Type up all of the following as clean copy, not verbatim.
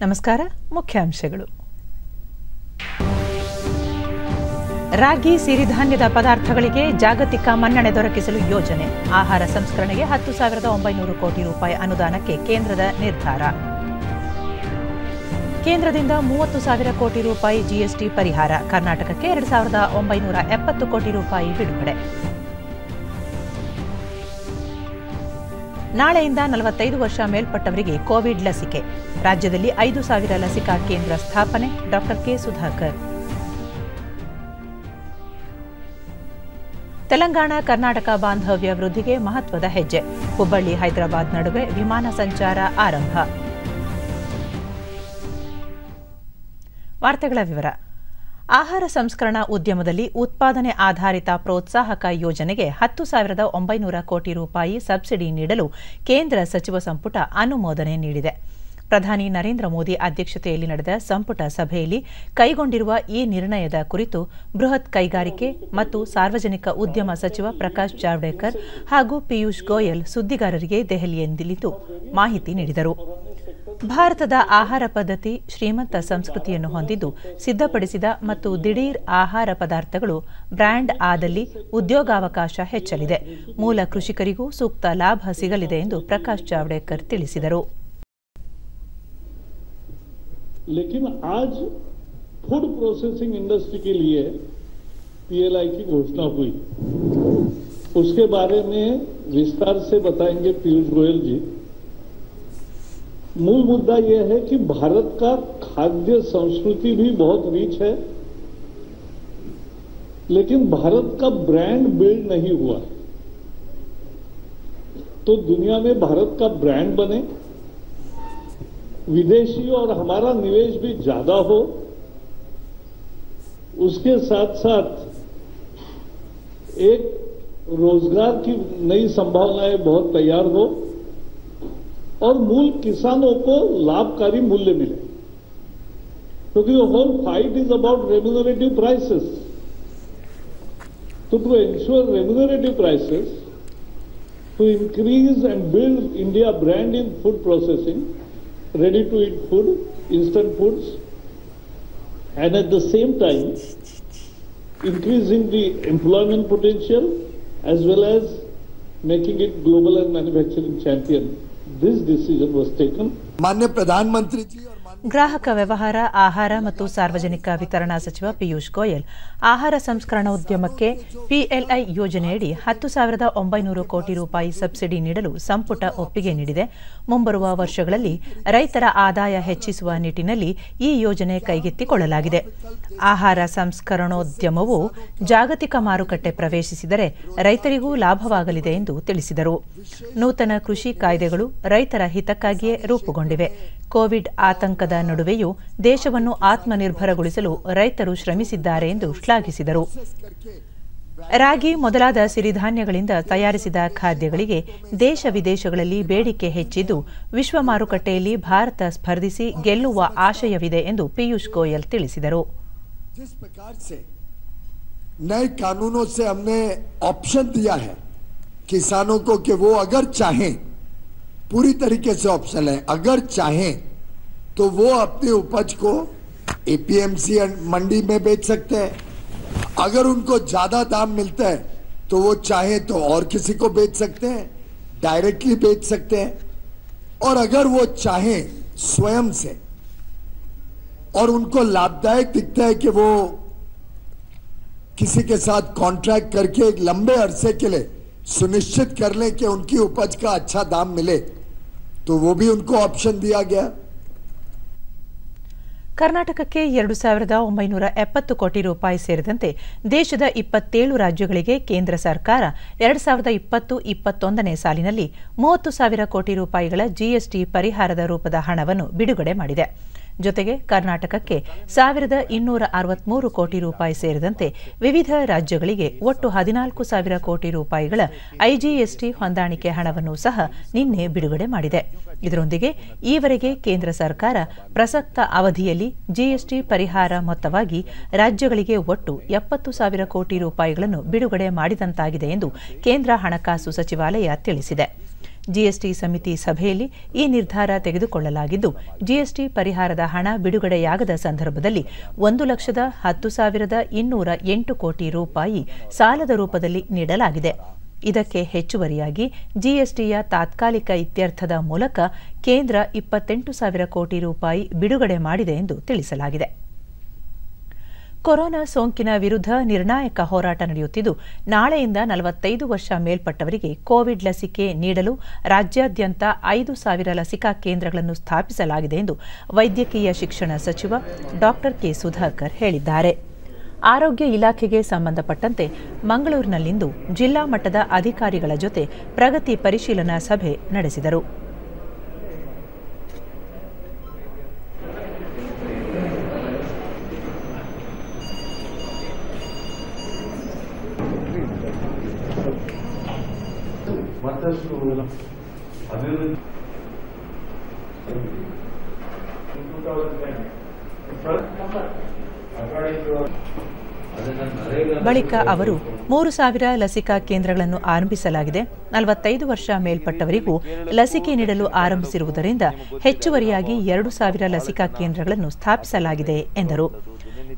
ನಮಸ್ಕಾರ. ಮುಖ್ಯಾಂಶಗಳು. ರಾಗಿ ಸಿರಿಧಾನ್ಯದ ಪದಾರ್ಥಗಳಿಗೆ ಜಾಗತಿಕ ಮನ್ನಣೆ ದೊರಕಿಸಲು ಯೋಜನೆ. ಆಹಾರ ಸಂಸ್ಕರಣೆಗೆ 10,900 ಕೋಟಿ ರೂಪಾಯಿ ಅನುದಾನಕ್ಕೆ ಕೇಂದ್ರದ ನಿರ್ಧಾರ. ಕೇಂದ್ರದಿಂದ 30,000 ಕೋಟಿ ರೂಪಾಯಿ ಜಿಎಸ್ಟಿ ಪರಿಹಾರ. ಕರ್ನಾಟಕಕ್ಕೆ 2,970 ಕೋಟಿ ರೂಪಾಯಿ ಬಿಡುಗಡೆ. ನಾಳೆಯಿಂದ 45 ವರ್ಷ ಮೇಲ್ಪಟ್ಟವರಿಗೆ ಕೋವಿಡ್ ಲಸಿಕೆ. ರಾಜ್ಯದಲ್ಲಿ 5,000 ಲಸಿಕಾ ಕೇಂದ್ರ ಸ್ಥಾಪನೆ. ಡಾ ಕೆ ಸುಧಾಕರ್. ತೆಲಂಗಾಣ ಕರ್ನಾಟಕ ಬಾಂಧವ್ಯ ವೃದ್ಧಿಗೆ ಮಹತ್ವದ ಹೆಜ್ಜೆ. ಹುಬ್ಬಳ್ಳಿ ಹೈದರಾಬಾದ್ ನಡುವೆ ವಿಮಾನ ಸಂಚಾರ ಆರಂಭ. ವಾರ್ತೆಗಳ ವಿವರ. ಆಹಾರ ಸಂಸ್ಕರಣಾ ಉದ್ಯಮದಲ್ಲಿ ಉತ್ಪಾದನೆ ಆಧಾರಿತ ಪ್ರೋತ್ಸಾಹಕ ಯೋಜನೆಗೆ 10,900 ಕೋಟಿ ರೂಪಾಯಿ ಸಬ್ಸಿಡಿ ನೀಡಲು ಕೇಂದ್ರ ಸಚಿವ ಸಂಪುಟ ಅನುಮೋದನೆ ನೀಡಿದೆ. ಪ್ರಧಾನಿ ನರೇಂದ್ರ ಮೋದಿ ಅಧ್ಯಕ್ಷತೆಯಲ್ಲಿ ನಡೆದ ಸಂಪುಟ ಸಭೆಯಲ್ಲಿ ಕೈಗೊಂಡಿರುವ ಈ ನಿರ್ಣಯದ ಕುರಿತು ಬೃಹತ್ ಕೈಗಾರಿಕೆ ಮತ್ತು ಸಾರ್ವಜನಿಕ ಉದ್ಯಮ ಸಚಿವ ಪ್ರಕಾಶ್ ಜಾವಡೇಕರ್ ಹಾಗೂ ಪಿಯೂಷ್ ಗೋಯಲ್ ಸುದ್ದಿಗಾರರಿಗೆ ದೆಹಲಿಯಲ್ಲಿಂದು ಮಾಹಿತಿ ನೀಡಿದರು. ಭಾರತದ ಆಹಾರ ಪದ್ಧತಿ ಶ್ರೀಮಂತ ಸಂಸ್ಕೃತಿಯನ್ನು ಹೊಂದಿದ್ದು, ಸಿದ್ಧಪಡಿಸಿದ ಮತ್ತು ದಿಢೀರ್ ಆಹಾರ ಪದಾರ್ಥಗಳು ಬ್ರ್ಯಾಂಡ್ ಆದಲ್ಲಿ ಉದ್ಯೋಗಾವಕಾಶ ಹೆಚ್ಚಲಿದೆ. ಮೂಲ ಕೃಷಿಕರಿಗೂ ಸೂಕ್ತ ಲಾಭ ಸಿಗಲಿದೆ ಎಂದು ಪ್ರಕಾಶ್ ಜಾವಡೇಕರ್ ತಿಳಿಸಿದರು. लेकिन आज फूड प्रोसेसिंग इंडस्ट्री के लिए पीएलआई की घोषणा हुई, उसके बारे में विस्तार से बताएंगे पीयूष गोयल जी। मूल मुद्दा यह है कि भारत का खाद्य संस्कृति भी बहुत रिच है, लेकिन भारत का ब्रांड बिल्ड नहीं हुआ। तो दुनिया में भारत का ब्रांड बने, विदेशी और हमारा निवेश भी ज्यादा हो, उसके साथ साथ एक रोजगार की नई संभावनाएं बहुत तैयार हो और मूल किसानों को लाभकारी मूल्य मिले, क्योंकि the whole fight is about remunerative prices. तो to ensure remunerative prices, to increase and build India brand in food processing, ready to eat food, instant foods, and at the same time increasing the employment potential as well as making it global and manufacturing champion. This decision was taken. माननीय प्रधानमंत्री जी और ಗ್ರಾಹಕ ವ್ಯವಹಾರ, ಆಹಾರ ಮತ್ತು ಸಾರ್ವಜನಿಕ ವಿತರಣಾ ಸಚಿವ ಪಿಯೂಷ್ ಗೋಯಲ್ ಆಹಾರ ಸಂಸ್ಕರಣಾ ಉದ್ಯಮಕ್ಕೆ ಪಿಎಲ್ಐ ಯೋಜನೆಯಡಿ 10,900 ಕೋಟಿ ರೂಪಾಯಿ ಸಬ್ಸಿಡಿ ನೀಡಲು ಸಂಪುಟ ಒಪ್ಪಿಗೆ ನೀಡಿದೆ. ಮುಂಬರುವ ವರ್ಷಗಳಲ್ಲಿ ರೈತರ ಆದಾಯ ಹೆಚ್ಚಿಸುವ ನಿಟ್ಟಿನಲ್ಲಿ ಈ ಯೋಜನೆ ಕೈಗೆತ್ತಿಕೊಳ್ಳಲಾಗಿದೆ. ಆಹಾರ ಸಂಸ್ಕರಣೋದ್ಯಮವು ಜಾಗತಿಕ ಮಾರುಕಟ್ಟೆ ಪ್ರವೇಶಿಸಿದರೆ ರೈತರಿಗೂ ಲಾಭವಾಗಲಿದೆ ಎಂದು ತಿಳಿಸಿದರು. ನೂತನ ಕೃಷಿ ಕಾಯ್ದೆಗಳು ರೈತರ ಹಿತಕ್ಕಾಗಿಯೇ ರೂಪುಗೊಂಡಿವೆ. ಕೋವಿಡ್ ಆತಂಕದ ನಡುವೆಯೂ ದೇಶವನ್ನು ಆತ್ಮನಿರ್ಭರಗೊಳಿಸಲು ರೈತರು ಶ್ರಮಿಸಿದ್ದಾರೆ ಎಂದು ಶ್ಲಾಘಿಸಿದರು. ರಾಗಿ ಮೊದಲಾದ ಸಿರಿಧಾನ್ಯಗಳಿಂದ ತಯಾರಿಸಿದ ಖಾದ್ಯಗಳಿಗೆ ದೇಶ ವಿದೇಶಗಳಲ್ಲಿ ಬೇಡಿಕೆ ಹೆಚ್ಚಿದ್ದು, ವಿಶ್ವ ಮಾರುಕಟ್ಟೆಯಲ್ಲಿ ಭಾರತ ಸ್ಪರ್ಧಿಸಿ ಗೆಲ್ಲುವ ಆಶಯವಿದೆ ಎಂದು ಪಿಯೂಷ್ ಗೋಯಲ್ ತಿಳಿಸಿದರು. जिस प्रकार से नए कानूनों से हमने ऑप्शन दिया है किसानों को कि वो अगर चाहें, पूरी तरीके से ऑप्शन है, अगर चाहें तो वो अपनी उपज को एपीएमसी मंडी में बेच सकते हैं. अगर उनको ज्यादा दाम मिलता है तो वो चाहे तो और किसी को बेच सकते हैं, डायरेक्टली बेच सकते हैं. और अगर वो चाहें स्वयं से और उनको लाभदायक दिखता है कि वो किसी के साथ कॉन्ट्रैक्ट करके एक लंबे अरसे के लिए सुनिश्चित कर लें कि उनकी उपज का अच्छा दाम मिले, तो वो भी उनको ऑप्शन दिया गया. ಕರ್ನಾಟಕಕ್ಕೆ 2,970 ಕೋಟಿ ರೂಪಾಯಿ ಸೇರಿದಂತೆ ದೇಶದ 27 ರಾಜ್ಯಗಳಿಗೆ ಕೇಂದ್ರ ಸರ್ಕಾರ 2020-21ನೇ ಸಾಲಿನಲ್ಲಿ 30,000 ಕೋಟಿ ರೂಪಾಯಿಗಳ ಜಿಎಸ್ಟಿ ಪರಿಹಾರದ ರೂಪದ ಹಣವನ್ನು ಬಿಡುಗಡೆ ಮಾಡಿದೆ. ಜೊತೆಗೆ ಕರ್ನಾಟಕಕ್ಕೆ 1,263 ಕೋಟಿ ರೂಪಾಯಿ ಸೇರಿದಂತೆ ವಿವಿಧ ರಾಜ್ಯಗಳಿಗೆ ಒಟ್ಟು 14,000 ಕೋಟಿ ರೂಪಾಯಿಗಳ ಐಜಿಎಸ್ಟಿ ಹೊಂದಾಣಿಕೆ ಹಣವನ್ನು ಸಹ ನಿನ್ನೆ ಬಿಡುಗಡೆ ಮಾಡಿದೆ. ಇದರೊಂದಿಗೆ ಈವರೆಗೆ ಕೇಂದ್ರ ಸರ್ಕಾರ ಪ್ರಸಕ್ತ ಅವಧಿಯಲ್ಲಿ ಜಿಎಸ್ಟಿ ಪರಿಹಾರ ಮೊತ್ತವಾಗಿ ರಾಜ್ಯಗಳಿಗೆ ಒಟ್ಟು 70,000 ಕೋಟಿ ರೂಪಾಯಿಗಳನ್ನು ಬಿಡುಗಡೆ ಮಾಡಿದಂತಾಗಿದೆ ಎಂದು ಕೇಂದ್ರ ಹಣಕಾಸು ಸಚಿವಾಲಯ ತಿಳಿಸಿದೆ. ಜಿಎಸ್ಟಿ ಸಮಿತಿ ಸಭೆಯಲ್ಲಿ ಈ ನಿರ್ಧಾರ ತೆಗೆದುಕೊಳ್ಳಲಾಗಿದ್ದು, ಜಿಎಸ್ಟಿ ಪರಿಹಾರದ ಹಣ ಬಿಡುಗಡೆಯಾಗದ ಸಂದರ್ಭದಲ್ಲಿ 1,10,208 ಕೋಟಿ ರೂಪಾಯಿ ಸಾಲದ ರೂಪದಲ್ಲಿ ನೀಡಲಾಗಿದೆ. ಇದಕ್ಕೆ ಹೆಚ್ಚುವರಿಯಾಗಿ ಜಿಎಸ್ಟಿಯ ತಾತ್ಕಾಲಿಕ ಇತ್ಯರ್ಥದ ಮೂಲಕ ಕೇಂದ್ರ 28,000 ಕೋಟಿ ರೂಪಾಯಿ ಬಿಡುಗಡೆ ಮಾಡಿದೆ ಎಂದು ತಿಳಿಸಲಾಗಿದೆ. ಕೊರೋನಾ ಸೋಂಕಿನ ವಿರುದ್ಧ ನಿರ್ಣಾಯಕ ಹೋರಾಟ ನಡೆಯುತ್ತಿದ್ದು, ನಾಳೆಯಿಂದ 45 ವರ್ಷ ಮೇಲ್ಪಟ್ಟವರಿಗೆ ಕೋವಿಡ್ ಲಸಿಕೆ ನೀಡಲು ರಾಜ್ಯಾದ್ಯಂತ 5,000 ಲಸಿಕಾ ಕೇಂದ್ರಗಳನ್ನು ಸ್ಥಾಪಿಸಲಾಗಿದೆ ಎಂದು ವೈದ್ಯಕೀಯ ಶಿಕ್ಷಣ ಸಚಿವ ಡಾ ಕೆ ಸುಧಾಕರ್ ಹೇಳಿದ್ದಾರೆ. ಆರೋಗ್ಯ ಇಲಾಖೆಗೆ ಸಂಬಂಧಪಟ್ಟಂತೆ ಮಂಗಳೂರಿನಲ್ಲಿಂದು ಜಿಲ್ಲಾ ಮಟ್ಟದ ಅಧಿಕಾರಿಗಳ ಜೊತೆ ಪ್ರಗತಿ ಪರಿಶೀಲನಾ ಸಭೆ ನಡೆಸಿದರು. ಬಳಿಕ ಅವರು 3,000 ಲಸಿಕಾ ಕೇಂದ್ರಗಳನ್ನು ಆರಂಭಿಸಲಾಗಿದೆ. 45 ವರ್ಷ ಮೇಲ್ಪಟ್ಟವರಿಗೂ ಲಸಿಕೆ ನೀಡಲು ಆರಂಭಿಸಿರುವುದರಿಂದ ಹೆಚ್ಚುವರಿಯಾಗಿ 2,000 ಲಸಿಕಾ ಕೇಂದ್ರಗಳನ್ನು ಸ್ಥಾಪಿಸಲಾಗಿದೆ ಎಂದರು.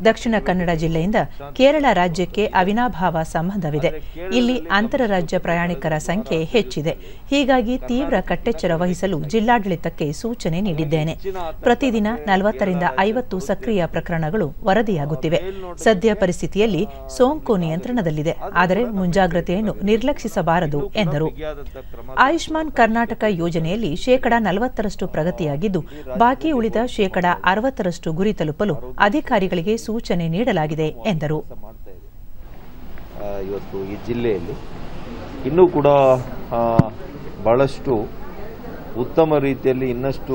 ದಕ್ಷಿಣ ಕನ್ನಡ ಜಿಲ್ಲೆಯಿಂದ ಕೇರಳ ರಾಜ್ಯಕ್ಕೆ ಅವಿನಾಭಾವ ಸಂಬಂಧವಿದೆ. ಇಲ್ಲಿ ಅಂತರರಾಜ್ಯ ಪ್ರಯಾಣಿಕರ ಸಂಖ್ಯೆ ಹೆಚ್ಚಿದೆ. ಹೀಗಾಗಿ ತೀವ್ರ ಕಟ್ಟೆಚ್ಚರ ವಹಿಸಲು ಜಿಲ್ಲಾಡಳಿತಕ್ಕೆ ಸೂಚನೆ ನೀಡಿದ್ದೇನೆ. ಪ್ರತಿದಿನ 40 ರಿಂದ 50 ಸಕ್ರಿಯ ಪ್ರಕರಣಗಳು ವರದಿಯಾಗುತ್ತಿವೆ. ಸದ್ಯ ಪರಿಸ್ಥಿತಿಯಲ್ಲಿ ಸೋಂಕು ನಿಯಂತ್ರಣದಲ್ಲಿದೆ, ಆದರೆ ಮುಂಜಾಗ್ರತೆಯನ್ನು ನಿರ್ಲಕ್ಷಿಸಬಾರದು ಎಂದರು. ಆಯುಷ್ಮಾನ್ ಕರ್ನಾಟಕ ಯೋಜನೆಯಲ್ಲಿ 40% ಪ್ರಗತಿಯಾಗಿದ್ದು, ಬಾಕಿ ಉಳಿದ 60% ಗುರಿ ತಲುಪಲು ಅಧಿಕಾರಿಗಳಿಗೆ ಸೂಚನೆ ನೀಡಲಾಗಿದೆ ಎಂದರು. ಇವತ್ತು ಈ ಜಿಲ್ಲೆಯಲ್ಲಿ ಇನ್ನೂ ಕೂಡ ಬಹಳಷ್ಟು ಉತ್ತಮ ರೀತಿಯಲ್ಲಿ ಇನ್ನಷ್ಟು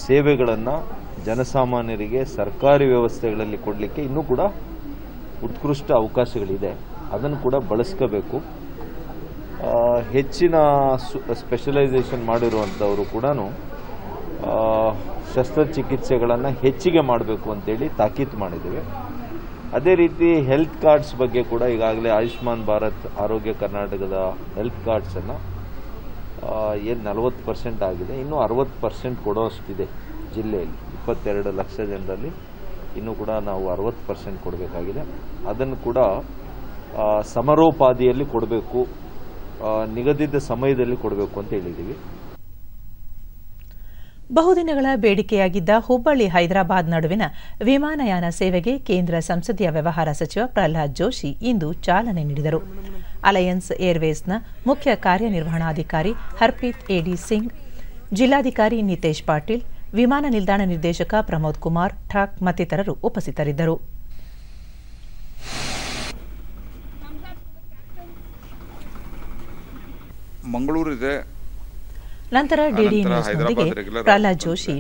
ಸೇವೆಗಳನ್ನು ಜನಸಾಮಾನ್ಯರಿಗೆ ಸರ್ಕಾರಿ ವ್ಯವಸ್ಥೆಗಳಲ್ಲಿ ಕೊಡಲಿಕ್ಕೆ ಇನ್ನೂ ಕೂಡ ಉತ್ಕೃಷ್ಟ ಅವಕಾಶಗಳಿದೆ. ಅದನ್ನು ಕೂಡ ಬಳಸ್ಕೋಬೇಕು. ಹೆಚ್ಚಿನ ಸ್ಪೆಷಲೈಸೇಷನ್ ಮಾಡಿರುವಂಥವರು ಕೂಡ ಶಸ್ತ್ರಚಿಕಿತ್ಸೆಗಳನ್ನು ಹೆಚ್ಚಿಗೆ ಮಾಡಬೇಕು ಅಂತೇಳಿ ತಾಕೀತು ಮಾಡಿದ್ದೇವೆ. ಅದೇ ರೀತಿ ಹೆಲ್ತ್ ಕಾರ್ಡ್ಸ್ ಬಗ್ಗೆ ಕೂಡ ಈಗಾಗಲೇ ಆಯುಷ್ಮಾನ್ ಭಾರತ್ ಆರೋಗ್ಯ ಕರ್ನಾಟಕದ ಹೆಲ್ತ್ ಕಾರ್ಡ್ಸನ್ನು ಏನು 40% ಆಗಿದೆ, ಇನ್ನೂ 60% ಕೊಡೋಷ್ಟಿದೆ. ಜಿಲ್ಲೆಯಲ್ಲಿ 22 ಲಕ್ಷ ಜನರಲ್ಲಿ ಇನ್ನೂ ಕೂಡ ನಾವು 60% ಕೊಡಬೇಕಾಗಿದೆ. ಅದನ್ನು ಕೂಡ ಸಮರೋಪಾದಿಯಲ್ಲಿ ಕೊಡಬೇಕು, ನಿಗದಿತ ಸಮಯದಲ್ಲಿ ಕೊಡಬೇಕು ಅಂತ ಹೇಳಿದ್ದೀವಿ. ಬಹುದಿನಗಳ ಬೇಡಿಕೆಯಾಗಿದ್ದ ಹುಬ್ಬಳ್ಳಿ ಹೈದರಾಬಾದ್ ನಡುವಿನ ವಿಮಾನಯಾನ ಸೇವೆಗೆ ಕೇಂದ್ರ ಸಂಸದೀಯ ವ್ಯವಹಾರ ಸಚಿವ ಪ್ರಹ್ಲಾದ್ ಜೋಶಿ ಇಂದು ಚಾಲನೆ ನೀಡಿದರು. ಅಲಯನ್ಸ್ ಏರ್ವೇಸ್ನ ಮುಖ್ಯ ಕಾರ್ಯನಿರ್ವಹಣಾಧಿಕಾರಿ ಹರ್ಪ್ರೀತ್ ಎಡಿ ಸಿಂಗ್, ಜಿಲ್ಲಾಧಿಕಾರಿ ನಿತೇಶ್ ಪಾಟೀಲ್, ವಿಮಾನ ನಿಲ್ದಾಣ ನಿರ್ದೇಶಕ ಪ್ರಮೋದ್ ಕುಮಾರ್ ಠಾಕ್ ಮತ್ತಿತರರು ಉಪಸ್ಥಿತರಿದ್ದರು. ಮಂಗಳೂರಿದೆ. ನಂತರ ಡಿಡಿ ನ್ಯೂಸ್ನೊಂದಿಗೆ ಪ್ರಹ್ಲಾದ್ ಜೋಶಿ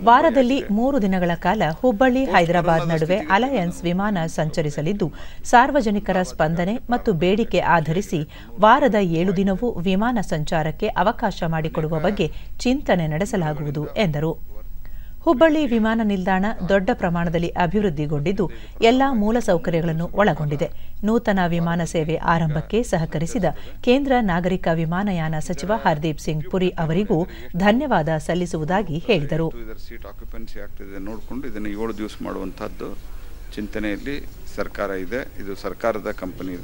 ವಾರದಲ್ಲಿ 3 ದಿನಗಳ ಕಾಲ ಹುಬ್ಬಳ್ಳಿ ಹೈದರಾಬಾದ್ ನಡುವೆ ಅಲಯನ್ಸ್ ವಿಮಾನ ಸಂಚರಿಸಲಿದ್ದು, ಸಾರ್ವಜನಿಕರ ಸ್ಪಂದನೆ ಮತ್ತು ಬೇಡಿಕೆ ಆಧರಿಸಿ ವಾರದ 7 ದಿನವೂ ವಿಮಾನ ಸಂಚಾರಕ್ಕೆ ಅವಕಾಶ ಮಾಡಿಕೊಡುವ ಬಗ್ಗೆ ಚಿಂತನೆ ನಡೆಸಲಾಗುವುದು ಎಂದರು. ಹುಬ್ಬಳ್ಳಿ ವಿಮಾನ ನಿಲ್ದಾಣ ದೊಡ್ಡ ಪ್ರಮಾಣದಲ್ಲಿ ಅಭಿವೃದ್ಧಿಗೊಂಡಿದ್ದು, ಎಲ್ಲಾ ಮೂಲಸೌಕರ್ಯಗಳನ್ನು ಒಳಗೊಂಡಿದೆ. ನೂತನ ವಿಮಾನ ಸೇವೆ ಆರಂಭಕ್ಕೆ ಸಹಕರಿಸಿದ ಕೇಂದ್ರ ನಾಗರಿಕ ವಿಮಾನಯಾನ ಸಚಿವ ಹರ್ದೀಪ್ ಸಿಂಗ್ ಪುರಿ ಅವರಿಗೂ ಧನ್ಯವಾದ ಸಲ್ಲಿಸುವುದಾಗಿ ಹೇಳಿದರು. ಸೀಟ್ ಆಕ್ಯುಪೆನ್ಸಿ ಆಗ್ತಿದೆ ನೋಡಿಕೊಂಡು ಇದನ್ನು 7 ದಿವಸ ಮಾಡುವಂತಹದ್ದು ಚಿಂತನೆಯಲ್ಲಿ ಸರ್ಕಾರ ಇದೆ. ಇದು ಸರ್ಕಾರದ ಕಂಪನಿ.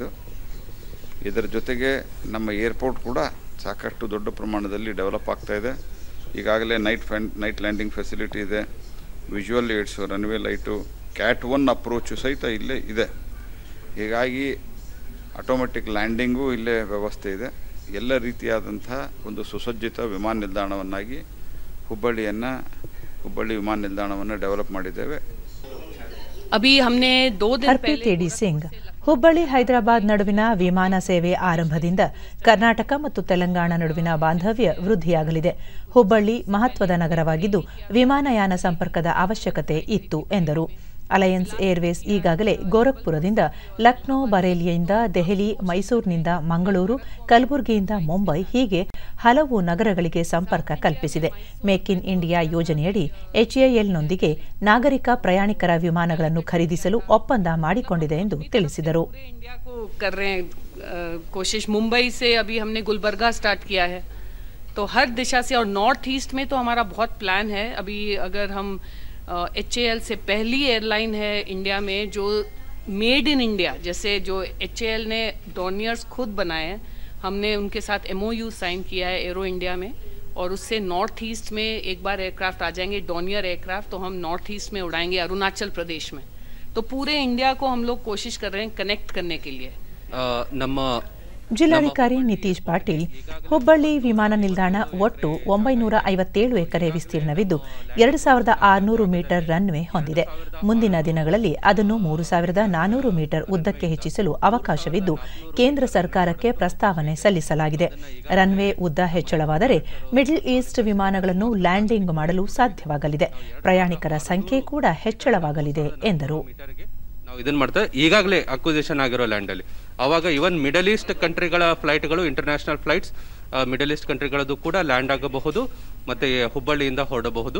ಇದರ ಜೊತೆಗೆ ನಮ್ಮ ಏರ್ಪೋರ್ಟ್ ಕೂಡ ಸಾಕಷ್ಟು ದೊಡ್ಡ ಪ್ರಮಾಣದಲ್ಲಿ ಡೆವಲಪ್ ಆಗ್ತಾ ಇದೆ. ಈಗಾಗಲೇ ನೈಟ್ ಲ್ಯಾಂಡಿಂಗ್ ಫೆಸಿಲಿಟಿ ಇದೆ, visual AIDS, runway light, cat 1 approach ಸಹಿತ ಇಲ್ಲೇ ಇದೆ. ಹೀಗಾಗಿ ಆಟೋಮೆಟಿಕ್ ಲ್ಯಾಂಡಿಂಗು ಇಲ್ಲೇ ವ್ಯವಸ್ಥೆ ಇದೆ. ಎಲ್ಲ ರೀತಿಯಾದಂಥ ಒಂದು ಸುಸಜ್ಜಿತ ವಿಮಾನ ನಿಲ್ದಾಣವನ್ನಾಗಿ ಹುಬ್ಬಳ್ಳಿ ವಿಮಾನ ನಿಲ್ದಾಣವನ್ನು ಡೆವಲಪ್ ಮಾಡಿದ್ದೇವೆ. ಹರ್ಪ್ರೀತ್ ಎಡಿ ಸಿಂಗ್, ಹುಬ್ಬಳ್ಳಿ ಹೈದರಾಬಾದ್ ನಡುವಿನ ವಿಮಾನ ಸೇವೆ ಆರಂಭದಿಂದ ಕರ್ನಾಟಕ ಮತ್ತು ತೆಲಂಗಾಣ ನಡುವಿನ ಬಾಂಧವ್ಯ ವೃದ್ಧಿಯಾಗಲಿದೆ. ಹುಬ್ಬಳ್ಳಿ ಮಹತ್ವದ ನಗರವಾಗಿದ್ದು, ವಿಮಾನಯಾನ ಸಂಪರ್ಕದ ಅವಶ್ಯಕತೆ ಇತ್ತು ಎಂದರು. ಅಲಯನ್ಸ್ ಏರ್ವೇಸ್ ಈಗಾಗಲೇ ಗೋರಖ್ಪುರದಿಂದ ಲಕ್ನೋ, ಬರೇಲಿಯಿಂದ ದೆಹಲಿ, ಮೈಸೂರಿನಿಂದ ಮಂಗಳೂರು, ಕಲಬುರಗಿಯಿಂದ ಮುಂಬೈ ಹೀಗೆ ಹಲವು ನಗರಗಳಿಗೆ ಸಂಪರ್ಕ ಕಲ್ಪಿಸಿದೆ. ಮೇಕ್ ಇನ್ ಇಂಡಿಯಾ ಯೋಜನೆಯಡಿ HALನೊಂದಿಗೆ ನಾಗರಿಕ ಪ್ರಯಾಣಿಕರ ವಿಮಾನಗಳನ್ನು ಖರೀದಿಸಲು ಒಪ್ಪಂದ ಮಾಡಿಕೊಂಡಿದೆ ಎಂದು ತಿಳಿಸಿದರು. कोशिश मुंबई से अभी हमने गुलबर्गा स्टार्ट किया है, तो हर दिशा से, और नॉर्थ ईस्ट में तो हमारा बहुत प्लान है। अभी अगर हम HAL से पहली एयरलाइन है इंडिया में जो मेड इन इंडिया, जैसे जो HAL ने डॉर्नियर्स खुद बनाए हैं, हमने उनके साथ MOU साइन किया है एरो इंडिया में, और उससे नॉर्थ ईस्ट में एक बार एयरक्राफ्ट आ जाएंगे, डॉर्नियर एयरक्राफ्ट, तो हम नॉर्थ ईस्ट में उड़ाएंगे, अरुणाचल प्रदेश में। तो पूरे इंडिया को हम लोग कोशिश कर रहे हैं कनेक्ट करने के लिए। ಜಿಲ್ಲಾಧಿಕಾರಿ ನಿತೀಶ್ ಪಾಟೀಲ್, ಹುಬ್ಬಳ್ಳಿ ವಿಮಾನ ನಿಲ್ದಾಣ ಒಟ್ಟು 957 ಎಕರೆ ವಿಸ್ತೀರ್ಣವಿದ್ದು 2600 ಮೀಟರ್ ರನ್ವೇ ಹೊಂದಿದೆ. ಮುಂದಿನ ದಿನಗಳಲ್ಲಿ ಅದನ್ನು 3400 ಮೀಟರ್ ಉದ್ದಕ್ಕೆ ಹೆಚ್ಚಿಸಲು ಅವಕಾಶವಿದ್ದು ಕೇಂದ್ರ ಸರ್ಕಾರಕ್ಕೆ ಪ್ರಸ್ತಾವನೆ ಸಲ್ಲಿಸಲಾಗಿದೆ. ರನ್ವೇ ಉದ್ದ ಹೆಚ್ಚಳವಾದರೆ ಮಿಡಲ್ ಈಸ್ಟ್ ವಿಮಾನಗಳನ್ನು ಲ್ಯಾಂಡಿಂಗ್ ಮಾಡಲು ಸಾಧ್ಯವಾಗಲಿದೆ. ಪ್ರಯಾಣಿಕರ ಸಂಖ್ಯೆ ಕೂಡ ಹೆಚ್ಚಳವಾಗಲಿದೆ ಎಂದರು. ನಾವು ಇದನ್ನ ಮಾಡ್ತೇವೆ, ಈಗಾಗಲೇ ಅಕ್ವಿಸಿಷನ್ ಆಗಿರೋ ಲ್ಯಾಂಡಲ್ಲಿ. ಆವಾಗ ಇವನ್ ಮಿಡಲ್ ಈಸ್ಟ್ ಕಂಟ್ರಿಗಳ ಫ್ಲೈಟ್ಗಳು, ಇಂಟರ್ನ್ಯಾಷನಲ್ ಫ್ಲೈಟ್ಸ್ ಮಿಡಲ್ ಈಸ್ಟ್ ಕಂಟ್ರಿಗಳದ್ದು ಕೂಡ ಲ್ಯಾಂಡ್ ಆಗಬಹುದು ಮತ್ತು ಹುಬ್ಬಳ್ಳಿಯಿಂದ ಹೊರಡಬಹುದು.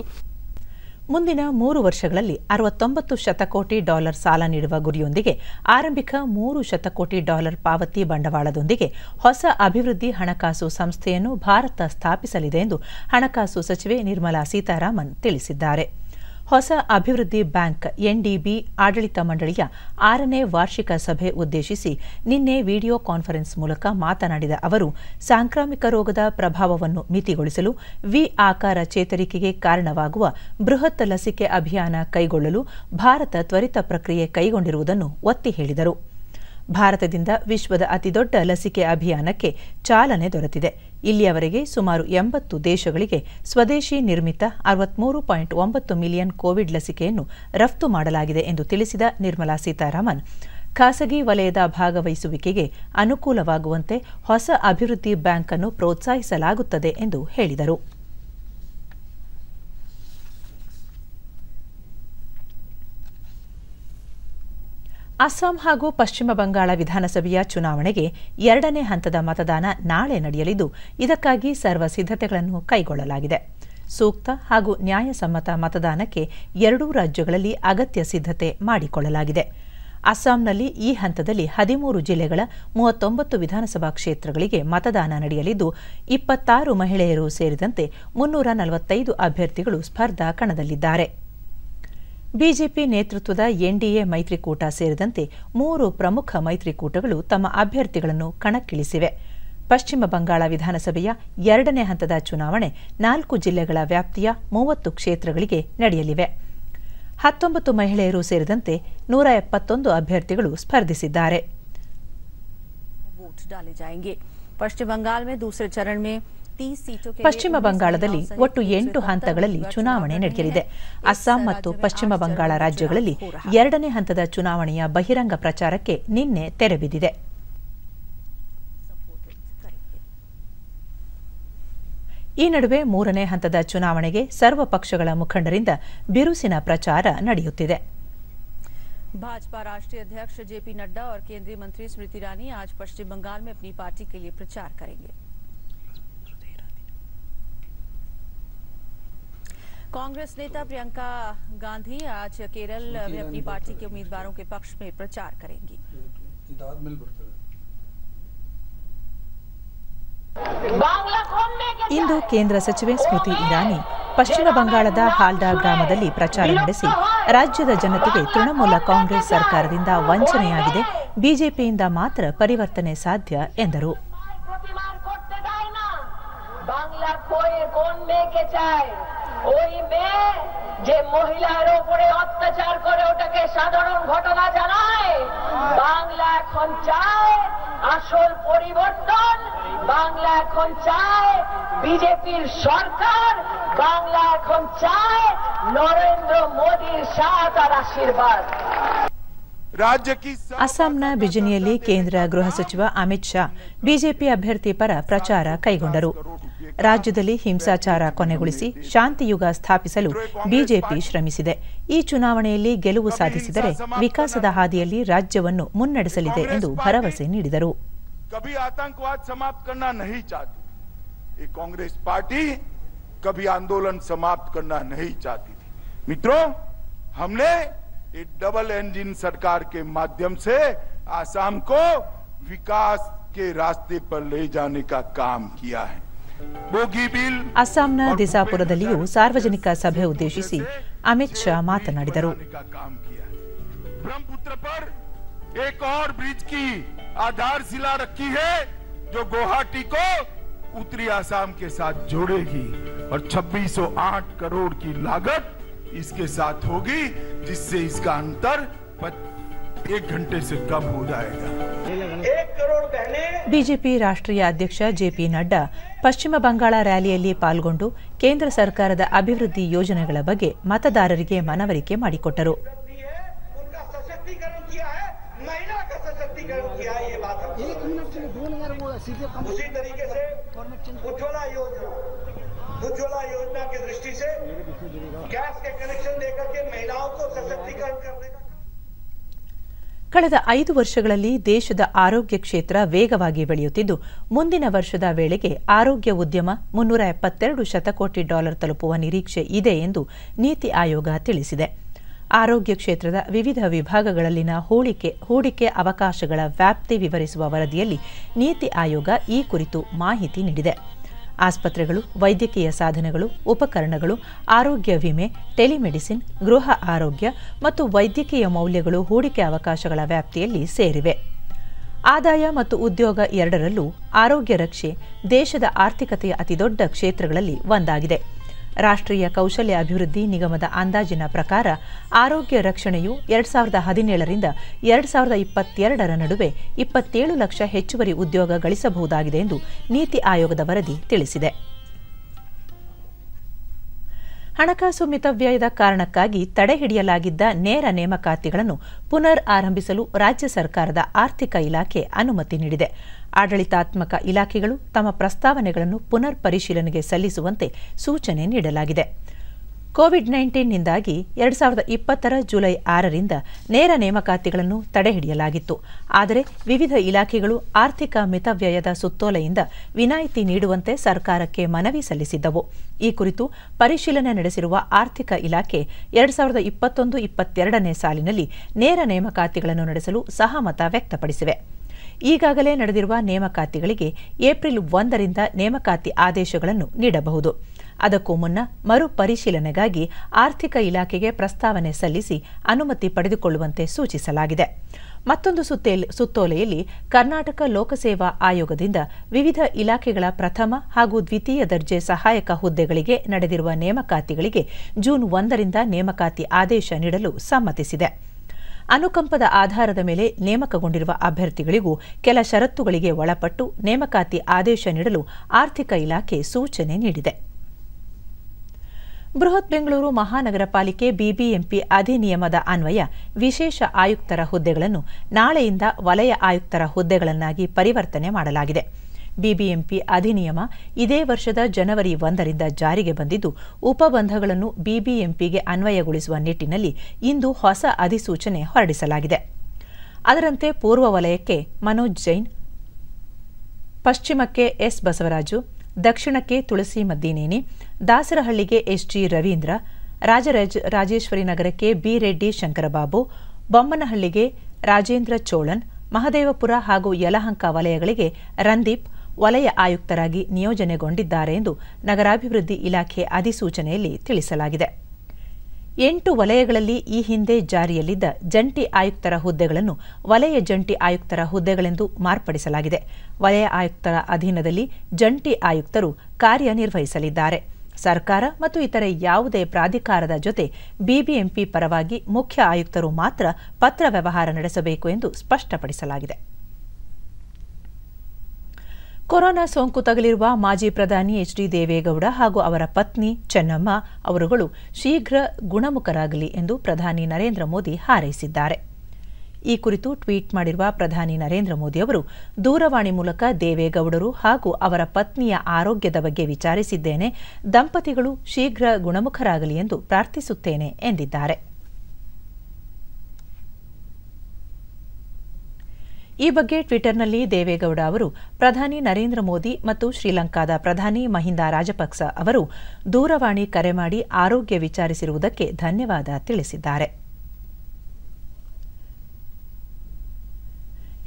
ಮುಂದಿನ 3 ವರ್ಷಗಳಲ್ಲಿ $69 ಶತಕೋಟಿ ಸಾಲ ನೀಡುವ ಗುರಿಯೊಂದಿಗೆ ಆರಂಭಿಕ $3 ಶತಕೋಟಿ ಪಾವತಿ ಬಂಡವಾಳದೊಂದಿಗೆ ಹೊಸ ಅಭಿವೃದ್ಧಿ ಹಣಕಾಸು ಸಂಸ್ಥೆಯನ್ನು ಭಾರತ ಸ್ಥಾಪಿಸಲಿದೆ ಎಂದು ಹಣಕಾಸು ಸಚಿವೆ ನಿರ್ಮಲಾ ಸೀತಾರಾಮನ್ ತಿಳಿಸಿದ್ದಾರೆ. ಹೊಸ ಅಭಿವೃದ್ಧಿ ಬ್ಯಾಂಕ್ NDB ಆಡಳಿತ ಮಂಡಳಿಯ 6ನೇ ವಾರ್ಷಿಕ ಸಭೆ ಉದ್ದೇಶಿಸಿ ನಿನ್ನೆ ವಿಡಿಯೋ ಕಾನ್ಫರೆನ್ಸ್ ಮೂಲಕ ಮಾತನಾಡಿದ ಅವರು, ಸಾಂಕ್ರಾಮಿಕ ರೋಗದ ಪ್ರಭಾವವನ್ನು ಮಿತಿಗೊಳಿಸಲು ವಿ ಆಕಾರ ಚೇತರಿಕೆಗೆ ಕಾರಣವಾಗುವ ಬೃಹತ್ ಲಸಿಕೆ ಅಭಿಯಾನ ಕೈಗೊಳ್ಳಲು ಭಾರತ ತ್ವರಿತ ಪ್ರಕ್ರಿಯೆ ಕೈಗೊಂಡಿರುವುದನ್ನು ಒತ್ತಿ ಹೇಳಿದರು. ಭಾರತದಿಂದ ವಿಶ್ವದ ಅತಿದೊಡ್ಡ ಲಸಿಕೆ ಅಭಿಯಾನಕ್ಕೆ ಚಾಲನೆ ದೊರೆತಿದೆ. ಇಲ್ಲಿಯವರೆಗೆ ಸುಮಾರು 80 ದೇಶಗಳಿಗೆ ಸ್ವದೇಶಿ ನಿರ್ಮಿತ 63.9 ಮಿಲಿಯನ್ ಕೋವಿಡ್ ಲಸಿಕೆಯನ್ನು ರಫ್ತು ಮಾಡಲಾಗಿದೆ ಎಂದು ತಿಳಿಸಿದ ನಿರ್ಮಲಾ ಸೀತಾರಾಮನ್, ಖಾಸಗಿ ವಲಯದ ಭಾಗವಹಿಸುವಿಕೆಗೆ ಅನುಕೂಲವಾಗುವಂತೆ ಹೊಸ ಅಭಿವೃದ್ಧಿ ಬ್ಯಾಂಕ್ ಅನ್ನು ಪ್ರೋತ್ಸಾಹಿಸಲಾಗುತ್ತದೆ ಎಂದು ಹೇಳಿದರು. ಅಸ್ಸಾಂ ಹಾಗೂ ಪಶ್ಚಿಮ ಬಂಗಾಳ ವಿಧಾನಸಭೆಯ ಚುನಾವಣೆಗೆ 2ನೇ ಹಂತದ ಮತದಾನ ನಾಳೆ ನಡೆಯಲಿದ್ದು, ಇದಕ್ಕಾಗಿ ಸರ್ವ ಸಿದ್ಧತೆಗಳನ್ನು ಕೈಗೊಳ್ಳಲಾಗಿದೆ. ಸೂಕ್ತ ಹಾಗೂ ನ್ಯಾಯಸಮ್ಮತ ಮತದಾನಕ್ಕೆ ಎರಡೂ ರಾಜ್ಯಗಳಲ್ಲಿ ಅಗತ್ಯ ಸಿದ್ಧತೆ ಮಾಡಿಕೊಳ್ಳಲಾಗಿದೆ. ಅಸ್ಸಾಂನಲ್ಲಿ ಈ ಹಂತದಲ್ಲಿ 13 ಜಿಲ್ಲೆಗಳ 39 ವಿಧಾನಸಭಾ ಕ್ಷೇತ್ರಗಳಿಗೆ ಮತದಾನ ನಡೆಯಲಿದ್ದು, 26 ಮಹಿಳೆಯರು ಸೇರಿದಂತೆ 345 ಅಭ್ಯರ್ಥಿಗಳು ಸ್ಪರ್ಧಾ ಕಣದಲ್ಲಿದ್ದಾರೆ. ಬಿಜೆಪಿ ನೇತೃತ್ವದ NDA ಮೈತ್ರಿಕೂಟ ಸೇರಿದಂತೆ 3 ಪ್ರಮುಖ ಮೈತ್ರಿಕೂಟಗಳು ತಮ್ಮ ಅಭ್ಯರ್ಥಿಗಳನ್ನು ಕಣಕ್ಕಿಳಿಸಿವೆ. ಪಶ್ಚಿಮ ಬಂಗಾಳ ವಿಧಾನಸಭೆಯ 2ನೇ ಹಂತದ ಚುನಾವಣೆ 4 ಜಿಲ್ಲೆಗಳ ವ್ಯಾಪ್ತಿಯ 30 ಕ್ಷೇತ್ರಗಳಿಗೆ ನಡೆಯಲಿವೆ. 19 ಮಹಿಳೆಯರು ಸೇರಿದಂತೆ 171 ಅಭ್ಯರ್ಥಿಗಳು ಸ್ಪರ್ಧಿಸಿದ್ದಾರೆ. ಪಶ್ಚಿಮ ಬಂಗಾಳದಲ್ಲಿ ಒಟ್ಟು 8 ಹಂತಗಳಲ್ಲಿ ಚುನಾವಣೆ ನಡೆಯಲಿದೆ. ಅಸ್ಸಾಂ ಮತ್ತು ಪಶ್ಚಿಮ ಬಂಗಾಳ ರಾಜ್ಯಗಳಲ್ಲಿ 2ನೇ ಹಂತದ ಚುನಾವಣೆಯ ಬಹಿರಂಗ ಪ್ರಚಾರಕ್ಕೆ ನಿನ್ನೆ ತೆರೆ ಬಿದ್ದಿದೆ. ಈ ನಡುವೆ 3ನೇ ಹಂತದ ಚುನಾವಣೆಗೆ ಸರ್ವ ಪಕ್ಷಗಳ ಮುಖಂಡರಿಂದ ಬಿರುಸಿನ ಪ್ರಚಾರ ನಡೆಯುತ್ತಿದೆ. भाजपा राष्ट्रीय अध्यक्ष JP नड्डा और केंद्रीय मंत्री स्मृति ईरानी आज पश्चिम बंगाल में अपनी पार्टी के लिए प्रचार करेंगे. कांग्रेस नेता प्रियंका गांधी आज केरल में अपनी पार्टी के उम्मीदवारों के पक्ष में प्रचार करेंगी. ಇಂದು ಕೇಂದ್ರ ಸಚಿವೆ ಸ್ಮೃತಿ ಇರಾನಿ ಪಶ್ಚಿಮ ಬಂಗಾಳದ ಹಾಲ್ಡಾ ಗ್ರಾಮದಲ್ಲಿ ಪ್ರಚಾರ ನಡೆಸಿ ರಾಜ್ಯದ ಜನತೆಗೆ ತೃಣಮೂಲ ಕಾಂಗ್ರೆಸ್ ಸರ್ಕಾರದಿಂದ ವಂಚನೆಯಾಗಿದೆ, ಬಿಜೆಪಿಯಿಂದ ಮಾತ್ರ ಪರಿವರ್ತನೆ ಸಾಧ್ಯ ಎಂದರು. ওই মেয়ে যে মহিলার উপরে অত্যাচার করে ওটাকে সাধারণ ঘটনা জানায়, বাংলা এখন চায় আসল পরিবর্তন, বাংলা এখন চায় বিজেপির সরকার, বাংলা এখন চায় নরেন্দ্র মোদীর সাথ আর আশীর্বাদ. ಅಸ್ಸಾಂನ ಬಿಜಿನಿಯಲ್ಲಿ ಕೇಂದ್ರ ಗೃಹ ಸಚಿವ ಅಮಿತ್ ಶಾ ಬಿಜೆಪಿ ಅಭ್ಯರ್ಥಿ ಪರ ಪ್ರಚಾರ ಕೈಗೊಂಡರು. ರಾಜ್ಯದಲ್ಲಿ ಹಿಂಸಾಚಾರ ಕೊನೆಗೊಳಿಸಿ ಶಾಂತಿಯುಗ ಸ್ಥಾಪಿಸಲು ಬಿಜೆಪಿ ಶ್ರಮಿಸಿದೆ. ಈ ಚುನಾವಣೆಯಲ್ಲಿ ಗೆಲುವು ಸಾಧಿಸಿದರೆ ವಿಕಾಸದ ಹಾದಿಯಲ್ಲಿ ರಾಜ್ಯವನ್ನು ಮುನ್ನಡೆಸಲಿದೆ ಎಂದು ಭರವಸೆ ನೀಡಿದರು. कभी आतंकवाद समाप्त करना नहीं चाहती, ये कांग्रेस पार्टी कभी आंदोलन समाप्त करना नहीं चाहती थी. मित्रों, हमने एक डबल इंजन सरकार के माध्यम से आसाम को विकास के रास्ते पर ले जाने का काम किया है. ಅಸ್ಸಾಂನ ದಿಸಾಪುರದಲ್ಲಿಯೂ ಸಾರ್ವಜನಿಕ ಸಭೆ ಉದ್ದೇಶಿಸಿ ಅಮಿತ್ ಶಾ ಮಾತನಾಡಿದರು. ब्रह्मपुत्र पर एक और ब्रिज की आधारशिला रखी है जो गुवाहाटी को उत्तरी असम के साथ जोड़ेगी और 2608 करोड़ की लागत इसके साथ होगी, जिससे इसका अंतर 1 घंटे से कम हो जाएगा. 1 करोड़ बहने. ಬಿಜೆಪಿ ರಾಷ್ಟ್ರೀಯ ಅಧ್ಯಕ್ಷ ಜೆಪಿ ನಡ್ಡಾ ಪಶ್ಚಿಮ ಬಂಗಾಳ ರ್ಯಾಲಿಯಲ್ಲಿ ಪಾಲ್ಗೊಂಡು ಕೇಂದ್ರ ಸರ್ಕಾರದ ಅಭಿವೃದ್ಧಿ ಯೋಜನೆಗಳ ಬಗ್ಗೆ ಮತದಾರರಿಗೆ ಮನವರಿಕೆ ಮಾಡಿಕೊಟ್ಟರು. उसी तरीके से उज्ज्वला योजना की दृष्टि से गैस के कनेक्शन देकर के महिलाओं को सशक्तिकरण करने का. ಕಳೆದ 5 ವರ್ಷಗಳಲ್ಲಿ ದೇಶದ ಆರೋಗ್ಯ ಕ್ಷೇತ್ರ ವೇಗವಾಗಿ ಬೆಳೆಯುತ್ತಿದ್ದು, ಮುಂದಿನ ವರ್ಷದ ವೇಳೆಗೆ ಆರೋಗ್ಯ ಉದ್ಯಮ $372 ಶತಕೋಟಿ ತಲುಪುವ ನಿರೀಕ್ಷೆ ಇದೆ ಎಂದು ನೀತಿ ಆಯೋಗ ತಿಳಿಸಿದೆ. ಆರೋಗ್ಯ ಕ್ಷೇತ್ರದ ವಿವಿಧ ವಿಭಾಗಗಳಲ್ಲಿನ ಹೂಡಿಕೆ ಅವಕಾಶಗಳ ವ್ಯಾಪ್ತಿ ವಿವರಿಸುವ ವರದಿಯಲ್ಲಿ ನೀತಿ ಆಯೋಗ ಈ ಕುರಿತು ಮಾಹಿತಿ ನೀಡಿದೆ. ಆಸ್ಪತ್ರೆಗಳು, ವೈದ್ಯಕೀಯ ಸಾಧನಗಳು, ಉಪಕರಣಗಳು, ಆರೋಗ್ಯ ವಿಮೆ, ಟೆಲಿಮೆಡಿಸಿನ್, ಗೃಹ ಆರೋಗ್ಯ ಮತ್ತು ವೈದ್ಯಕೀಯ ಮೌಲ್ಯಗಳು ಹೂಡಿಕೆ ಅವಕಾಶಗಳ ವ್ಯಾಪ್ತಿಯಲ್ಲಿ ಸೇರಿವೆ. ಆದಾಯ ಮತ್ತು ಉದ್ಯೋಗ ಎರಡರಲ್ಲೂ ಆರೋಗ್ಯ ರಕ್ಷೆ ದೇಶದ ಆರ್ಥಿಕತೆಯ ಅತಿದೊಡ್ಡ ಕ್ಷೇತ್ರಗಳಲ್ಲಿ ಒಂದಾಗಿದೆ. ರಾಷ್ಟ್ರೀಯ ಕೌಶಲ್ಯ ಅಭಿವೃದ್ಧಿ ನಿಗಮದ ಅಂದಾಜಿನ ಪ್ರಕಾರ ಆರೋಗ್ಯ ರಕ್ಷಣೆಯು 2017 ರಿಂದ 2022 ನಡುವೆ 27 ಲಕ್ಷ ಹೆಚ್ಚುವರಿ ಉದ್ಯೋಗ ಗಳಿಸಬಹುದಾಗಿದೆ ಎಂದು ನೀತಿ ಆಯೋಗದ ವರದಿ ತಿಳಿಸಿದೆ. ಹಣಕಾಸು ಮಿತವ್ಯಯದ ಕಾರಣಕ್ಕಾಗಿ ತಡೆಹಿಡಿಯಲಾಗಿದ್ದ ನೇರ ನೇಮಕಾತಿಗಳನ್ನು ಪುನರ್ ಆರಂಭಿಸಲು ರಾಜ್ಯ ಸರ್ಕಾರದ ಆರ್ಥಿಕ ಇಲಾಖೆ ಅನುಮತಿ ನೀಡಿದೆ. ಆಡಳಿತಾತ್ಮಕ ಇಲಾಖೆಗಳು ತಮ್ಮ ಪ್ರಸ್ತಾವನೆಗಳನ್ನು ಪುನರ್ ಪರಿಶೀಲನೆಗೆ ಸಲ್ಲಿಸುವಂತೆ ಸೂಚನೆ ನೀಡಲಾಗಿದೆ. ಕೋವಿಡ್-19ನಿಂದಾಗಿ 2020 ಜುಲೈ 6ರಿಂದ ನೇರ ನೇಮಕಾತಿಗಳನ್ನು ತಡೆಹಿಡಿಯಲಾಗಿತ್ತು. ಆದರೆ ವಿವಿಧ ಇಲಾಖೆಗಳು ಆರ್ಥಿಕ ಮಿತವ್ಯಯದ ಸುತ್ತೋಲೆಯಿಂದ ವಿನಾಯಿತಿ ನೀಡುವಂತೆ ಸರ್ಕಾರಕ್ಕೆ ಮನವಿ ಸಲ್ಲಿಸಿದ್ದವು. ಈ ಕುರಿತು ಪರಿಶೀಲನೆ ನಡೆಸಿರುವ ಆರ್ಥಿಕ ಇಲಾಖೆ 2021-22ನೇ ಸಾಲಿನಲ್ಲಿ ನೇರ ನೇಮಕಾತಿಗಳನ್ನು ನಡೆಸಲು ಸಹಮತ ವ್ಯಕ್ತಪಡಿಸಿವೆ. ಈಗಾಗಲೇ ನಡೆದಿರುವ ನೇಮಕಾತಿಗಳಿಗೆ ಏಪ್ರಿಲ್ 1ರಿಂದ ನೇಮಕಾತಿ ಆದೇಶಗಳನ್ನು ನೀಡಬಹುದು. ಅದಕ್ಕೂ ಮುನ್ನ ಮರುಪರಿಶೀಲನೆಗಾಗಿ ಆರ್ಥಿಕ ಇಲಾಖೆಗೆ ಪ್ರಸ್ತಾವನೆ ಸಲ್ಲಿಸಿ ಅನುಮತಿ ಪಡೆದುಕೊಳ್ಳುವಂತೆ ಸೂಚಿಸಲಾಗಿದೆ. ಮತ್ತೊಂದು ಸುತ್ತೋಲೆಯಲ್ಲಿ ಕರ್ನಾಟಕ ಲೋಕಸೇವಾ ಆಯೋಗದಿಂದ ವಿವಿಧ ಇಲಾಖೆಗಳ ಪ್ರಥಮ ಹಾಗೂ ದ್ವಿತೀಯ ದರ್ಜೆ ಸಹಾಯಕ ಹುದ್ದೆಗಳಿಗೆ ನಡೆದಿರುವ ನೇಮಕಾತಿಗಳಿಗೆ ಜೂನ್ 1ರಿಂದ ನೇಮಕಾತಿ ಆದೇಶ ನೀಡಲು ಸಮ್ಮತಿಸಿದೆ. ಅನುಕಂಪದ ಆಧಾರದ ಮೇಲೆ ನೇಮಕಗೊಂಡಿರುವ ಅಭ್ಯರ್ಥಿಗಳಿಗೂ ಕೆಲ ಷರತ್ತುಗಳಿಗೆ ಒಳಪಟ್ಟು ನೇಮಕಾತಿ ಆದೇಶ ನೀಡಲು ಆರ್ಥಿಕ ಇಲಾಖೆ ಸೂಚನೆ ನೀಡಿದೆ. ಬೃಹತ್ ಬೆಂಗಳೂರು ಮಹಾನಗರ ಪಾಲಿಕೆ ಬಿಬಿಎಂಪಿ ಅಧಿನಿಯಮದ ಅನ್ವಯ ವಿಶೇಷ ಆಯುಕ್ತರ ಹುದ್ದೆಗಳನ್ನು ನಾಳೆಯಿಂದ ವಲಯ ಆಯುಕ್ತರ ಹುದ್ದೆಗಳನ್ನಾಗಿ ಪರಿವರ್ತನೆ ಮಾಡಲಾಗಿದೆ. ಬಿಬಿಎಂಪಿ ಅಧಿನಿಯಮ ಇದೇ ವರ್ಷದ ಜನವರಿ 1ರಿಂದ ಜಾರಿಗೆ ಬಂದಿದ್ದು, ಉಪಬಂಧಗಳನ್ನು ಬಿಬಿಎಂಪಿಗೆ ಅನ್ವಯಗೊಳಿಸುವ ನಿಟ್ಟಿನಲ್ಲಿ ಇಂದು ಹೊಸ ಅಧಿಸೂಚನೆ ಹೊರಡಿಸಲಾಗಿದೆ. ಅದರಂತೆ ಪೂರ್ವ ವಲಯಕ್ಕೆ ಮನೋಜ್ ಜೈನ್, ಪಶ್ಚಿಮಕ್ಕೆ ಎಸ್ ಬಸವರಾಜು, ದಕ್ಷಿಣಕ್ಕೆ ತುಳಸಿ ಮದ್ದಿನೇನಿ, ದಾಸರಹಳ್ಳಿಗೆ ಎಸ್ಜಿ ರವೀಂದ್ರ, ರಾಜೇಶ್ವರಿ ನಗರಕ್ಕೆ ಬಿ ರೆಡ್ಡಿ ಶಂಕರಬಾಬು, ಬೊಮ್ಮನಹಳ್ಳಿಗೆ ರಾಜೇಂದ್ರ ಚೋಳನ್, ಮಹದೇವಪುರ ಹಾಗೂ ಯಲಹಂಕ ವಲಯಗಳಿಗೆ ರಂದೀಪ್ ವಲಯ ಆಯುಕ್ತರಾಗಿ ನಿಯೋಜನೆಗೊಂಡಿದ್ದಾರೆ ಎಂದು ನಗರಾಭಿವೃದ್ಧಿ ಇಲಾಖೆ ಅಧಿಸೂಚನೆಯಲ್ಲಿ ತಿಳಿಸಲಾಗಿದೆ. 8 ವಲಯಗಳಲ್ಲಿ ಈ ಹಿಂದೆ ಜಾರಿಯಲ್ಲಿದ್ದ ಜಂಟಿ ಆಯುಕ್ತರ ಹುದ್ದೆಗಳನ್ನು ವಲಯ ಜಂಟಿ ಆಯುಕ್ತರ ಹುದ್ದೆಗಳೆಂದು ಮಾರ್ಪಡಿಸಲಾಗಿದೆ. ವಲಯ ಆಯುಕ್ತರ ಅಧೀನದಲ್ಲಿ ಜಂಟಿ ಆಯುಕ್ತರು ಕಾರ್ಯನಿರ್ವಹಿಸಲಿದ್ದಾರೆ. ಸರ್ಕಾರ ಮತ್ತು ಇತರೆ ಯಾವುದೇ ಪ್ರಾಧಿಕಾರದ ಜೊತೆ ಬಿಬಿಎಂಪಿ ಪರವಾಗಿ ಮುಖ್ಯ ಆಯುಕ್ತರು ಮಾತ್ರ ಪತ್ರ ವ್ಯವಹಾರ ನಡೆಸಬೇಕು ಎಂದು ಸ್ಪಷ್ಟಪಡಿಸಲಾಗಿದೆ. ಕೊರೋನಾ ಸೋಂಕು ತಗುಲಿರುವ ಮಾಜಿ ಪ್ರಧಾನಿ ಎಚ್ ಡಿ ದೇವೇಗೌಡ ಹಾಗೂ ಅವರ ಪತ್ನಿ ಚೆನ್ನಮ್ಮ ಅವರುಗಳು ಶೀಘ್ರ ಗುಣಮುಖರಾಗಲಿ ಎಂದು ಪ್ರಧಾನಿ ನರೇಂದ್ರ ಮೋದಿ ಹಾರೈಸಿದ್ದಾರೆ. ಈ ಕುರಿತು ಟ್ವೀಟ್ ಮಾಡಿರುವ ಪ್ರಧಾನಿ ನರೇಂದ್ರ ಮೋದಿ ಅವರು, ದೂರವಾಣಿ ಮೂಲಕ ದೇವೇಗೌಡರು ಹಾಗೂ ಅವರ ಪತ್ನಿಯ ಆರೋಗ್ಯದ ಬಗ್ಗೆ ವಿಚಾರಿಸಿದ್ದೇನೆ. ದಂಪತಿಗಳು ಶೀಘ್ರ ಗುಣಮುಖರಾಗಲಿ ಎಂದು ಪ್ರಾರ್ಥಿಸುತ್ತೇನೆ ಎಂದಿದ್ದಾರೆ. ಈ ಬಗ್ಗೆ ಟ್ವಿಟರ್ನಲ್ಲಿ ದೇವೇಗೌಡ ಅವರು ಪ್ರಧಾನಿ ನರೇಂದ್ರ ಮೋದಿ ಮತ್ತು ಶ್ರೀಲಂಕಾದ ಪ್ರಧಾನಿ ಮಹಿಂದಾ ರಾಜಪಕ್ಸ ಅವರು ದೂರವಾಣಿ ಕರೆ ಮಾಡಿ ಆರೋಗ್ಯ ವಿಚಾರಿಸಿರುವುದಕ್ಕೆ ಧನ್ಯವಾದ ತಿಳಿಸಿದ್ದಾರೆ.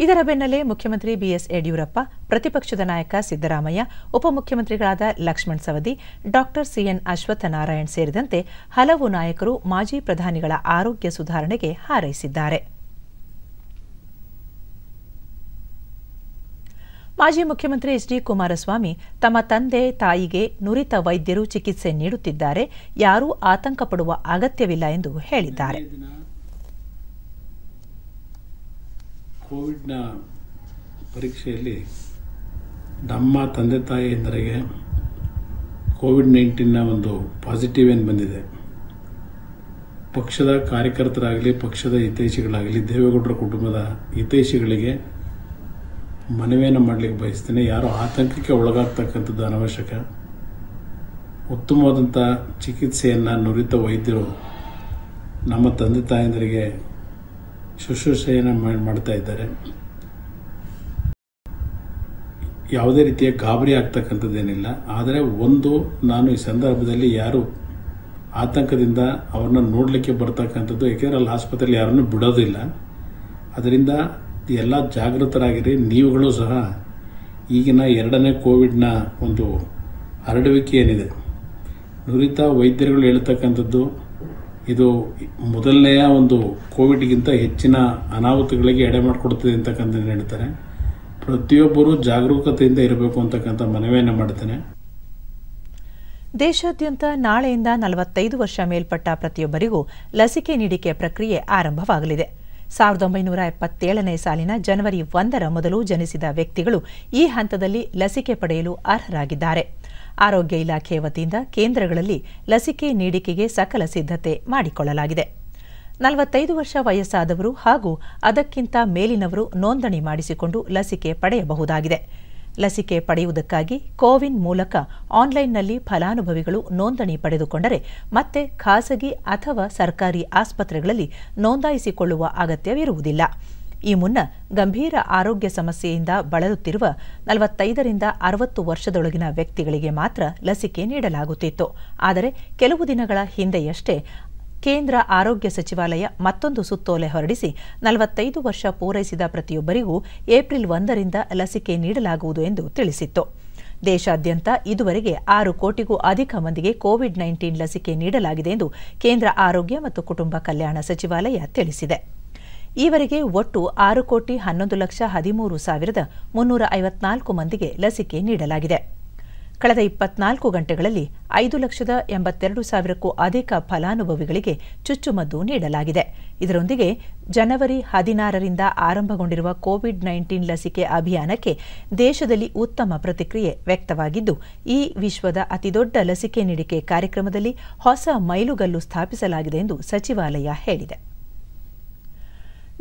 ಇದರ ಬೆನ್ನಲ್ಲೇ ಮುಖ್ಯಮಂತ್ರಿ ಬಿಎಸ್ ಯಡಿಯೂರಪ್ಪ, ಪ್ರತಿಪಕ್ಷದ ನಾಯಕ ಸಿದ್ದರಾಮಯ್ಯ, ಉಪಮುಖ್ಯಮಂತ್ರಿಗಳಾದ ಲಕ್ಷ್ಮಣ್ ಸವದಿ, ಡಾ ಸಿಎನ್ ಅಶ್ವತ್ಥನಾರಾಯಣ್ ಸೇರಿದಂತೆ ಹಲವು ನಾಯಕರು ಮಾಜಿ ಪ್ರಧಾನಿಗಳ ಆರೋಗ್ಯ ಸುಧಾರಣೆಗೆ ಹಾರೈಸಿದ್ದಾರೆ. ಮಾಜಿ ಮುಖ್ಯಮಂತ್ರಿ ಎಚ್ ಡಿ ಕುಮಾರಸ್ವಾಮಿ ತಮ್ಮ ತಂದೆ ತಾಯಿಗೆ ನುರಿತ ವೈದ್ಯರು ಚಿಕಿತ್ಸೆ ನೀಡುತ್ತಿದ್ದಾರೆ, ಯಾರೂ ಆತಂಕ ಪಡುವ ಅಗತ್ಯವಿಲ್ಲ ಎಂದು ಹೇಳಿದ್ದಾರೆ. ಕೋವಿಡ್ನ ಪರೀಕ್ಷೆಯಲ್ಲಿ ನಮ್ಮ ತಂದೆ ತಾಯಿಯಂದರಿಗೆ ಕೋವಿಡ್-19ನ ಒಂದು ಪಾಸಿಟಿವ್ ಏನು ಬಂದಿದೆ. ಪಕ್ಷದ ಕಾರ್ಯಕರ್ತರಾಗಲಿ, ಪಕ್ಷದ ಹಿತೈಷಿಗಳಾಗಲಿ, ದೇವೇಗೌಡರ ಕುಟುಂಬದ ಹಿತೈಷಿಗಳಿಗೆ ಮನವಿಯನ್ನು ಮಾಡಲಿಕ್ಕೆ ಬಯಸ್ತೇನೆ. ಯಾರು ಆತಂಕಕ್ಕೆ ಒಳಗಾಗ್ತಕ್ಕಂಥದ್ದು ಅನವಶ್ಯಕ. ಉತ್ತಮವಾದಂಥ ಚಿಕಿತ್ಸೆಯನ್ನು ನುರಿತ ವೈದ್ಯರು ನಮ್ಮ ತಂದೆ ತಾಯಂದರಿಗೆ ಶುಶ್ರೂಷೆಯನ್ನು ಮಾಡ್ತಾ ಇದ್ದಾರೆ. ಯಾವುದೇ ರೀತಿಯ ಗಾಬರಿ ಆಗ್ತಕ್ಕಂಥದ್ದೇನಿಲ್ಲ. ಆದರೆ ನಾನು ಈ ಸಂದರ್ಭದಲ್ಲಿ ಯಾರು ಆತಂಕದಿಂದ ಅವ್ರನ್ನ ನೋಡಲಿಕ್ಕೆ ಬರ್ತಕ್ಕಂಥದ್ದು, ಏಕೆಂದರೆ ಅಲ್ಲಿ ಆಸ್ಪತ್ರೆಯಲ್ಲಿ ಯಾರನ್ನೂ ಬಿಡೋದಿಲ್ಲ. ಅದರಿಂದ ಎಲ್ಲ ಜಾಗೃತರಾಗಿರಿ. ನೀವುಗಳು ಸಹ ಈಗಿನ 2ನೇ ಕೋವಿಡ್ನ ಒಂದು ಹರಡುವಿಕೆ ಏನಿದೆ, ನುರಿತ ವೈದ್ಯರುಗಳು ಹೇಳ್ತಕ್ಕಂಥದ್ದು ಇದು ಮೊದಲನೆಯ ಒಂದು ಕೋವಿಡ್ಗಿಂತ ಹೆಚ್ಚಿನ ಅನಾಹುತಗಳಿಗೆ ಎಡೆ ಮಾಡಿಕೊಡ್ತದೆ ಅಂತಕ್ಕಂಥದ್ದು ಹೇಳ್ತಾರೆ. ಪ್ರತಿಯೊಬ್ಬರೂ ಜಾಗರೂಕತೆಯಿಂದ ಇರಬೇಕು ಅಂತಕ್ಕಂಥ ಮನವಿಯನ್ನು ಮಾಡ್ತೇನೆ. ದೇಶಾದ್ಯಂತ ನಾಳೆಯಿಂದ 45 ವರ್ಷ ಮೇಲ್ಪಟ್ಟ ಪ್ರತಿಯೊಬ್ಬರಿಗೂ ಲಸಿಕೆ ನೀಡಿಕೆ ಪ್ರಕ್ರಿಯೆ ಆರಂಭವಾಗಲಿದೆ. 1977ನೇ ಸಾಲಿನ ಜನವರಿ 1ರ ಮೊದಲು ಜನಿಸಿದ ವ್ಯಕ್ತಿಗಳು ಈ ಹಂತದಲ್ಲಿ ಲಸಿಕೆ ಪಡೆಯಲು ಅರ್ಹರಾಗಿದ್ದಾರೆ. ಆರೋಗ್ಯ ಇಲಾಖೆ ವತಿಯಿಂದ ಕೇಂದ್ರಗಳಲ್ಲಿ ಲಸಿಕೆ ನೀಡಿಕೆಗೆ ಸಕಲ ಸಿದ್ಧತೆ ಮಾಡಿಕೊಳ್ಳಲಾಗಿದೆ. 45 ವರ್ಷ ವಯಸ್ಸಾದವರು ಹಾಗೂ ಅದಕ್ಕಿಂತ ಮೇಲಿನವರು ನೋಂದಣಿ ಮಾಡಿಸಿಕೊಂಡು ಲಸಿಕೆ ಪಡೆಯಬಹುದಾಗಿದೆ. ಲಸಿಕೆ ಪಡೆಯುವುದಕ್ಕಾಗಿ ಕೋವಿನ್ ಮೂಲಕ ಆನ್ಲೈನ್ನಲ್ಲಿ ಫಲಾನುಭವಿಗಳು ನೋಂದಣಿ ಪಡೆದುಕೊಂಡರೆ ಮತ್ತೆ ಖಾಸಗಿ ಅಥವಾ ಸರ್ಕಾರಿ ಆಸ್ಪತ್ರೆಗಳಲ್ಲಿ ನೋಂದಾಯಿಸಿಕೊಳ್ಳುವ ಅಗತ್ಯವಿರುವುದಿಲ್ಲ. ಈ ಮುನ್ನ ಗಂಭೀರ ಆರೋಗ್ಯ ಸಮಸ್ಯೆಯಿಂದ ಬಳಲುತ್ತಿರುವ 45ರಿಂದ 60 ವರ್ಷದೊಳಗಿನ ವ್ಯಕ್ತಿಗಳಿಗೆ ಮಾತ್ರ ಲಸಿಕೆ ನೀಡಲಾಗುತ್ತಿತ್ತು. ಆದರೆ ಕೆಲವು ದಿನಗಳ ಹಿಂದೆಯಷ್ಟೇ ಕೇಂದ್ರ ಆರೋಗ್ಯ ಸಚಿವಾಲಯ ಮತ್ತೊಂದು ಸುತ್ತೋಲೆ ಹೊರಡಿಸಿ 45 ವರ್ಷ ಪೂರೈಸಿದ ಪ್ರತಿಯೊಬ್ಬರಿಗೂ ಏಪ್ರಿಲ್ 1ರಿಂದ ಲಸಿಕೆ ನೀಡಲಾಗುವುದು ಎಂದು ತಿಳಿಸಿತ್ತು. ದೇಶಾದ್ಯಂತ ಇದುವರೆಗೆ 6 ಕೋಟಿಗೂ ಅಧಿಕ ಮಂದಿಗೆ ಕೋವಿಡ್-19 ಲಸಿಕೆ ನೀಡಲಾಗಿದೆ ಎಂದು ಕೇಂದ್ರ ಆರೋಗ್ಯ ಮತ್ತು ಕುಟುಂಬ ಕಲ್ಯಾಣ ಸಚಿವಾಲಯ ತಿಳಿಸಿದೆ. ಈವರೆಗೆ ಒಟ್ಟು 6,11,13,354 ಮಂದಿಗೆ ಲಸಿಕೆ ನೀಡಲಾಗಿದೆ. ಕಳೆದ 24 ಗಂಟೆಗಳಲ್ಲಿ 5,82,000ಕ್ಕೂ ಅಧಿಕ ಫಲಾನುಭವಿಗಳಿಗೆ ಚುಚ್ಚುಮದ್ದು ನೀಡಲಾಗಿದೆ. ಇದರೊಂದಿಗೆ ಜನವರಿ 16ರಿಂದ ಆರಂಭಗೊಂಡಿರುವ ಕೋವಿಡ್-19 ಲಸಿಕೆ ಅಭಿಯಾನಕ್ಕೆ ದೇಶದಲ್ಲಿ ಉತ್ತಮ ಪ್ರತಿಕ್ರಿಯೆ ವ್ಯಕ್ತವಾಗಿದ್ದು, ಈ ವಿಶ್ವದ ಅತಿದೊಡ್ಡ ಲಸಿಕೆ ನೀಡಿಕೆ ಕಾರ್ಯಕ್ರಮದಲ್ಲಿ ಹೊಸ ಮೈಲುಗಲ್ಲು ಸ್ಥಾಪಿಸಲಾಗಿದೆ ಎಂದು ಸಚಿವಾಲಯ ಹೇಳಿದೆ.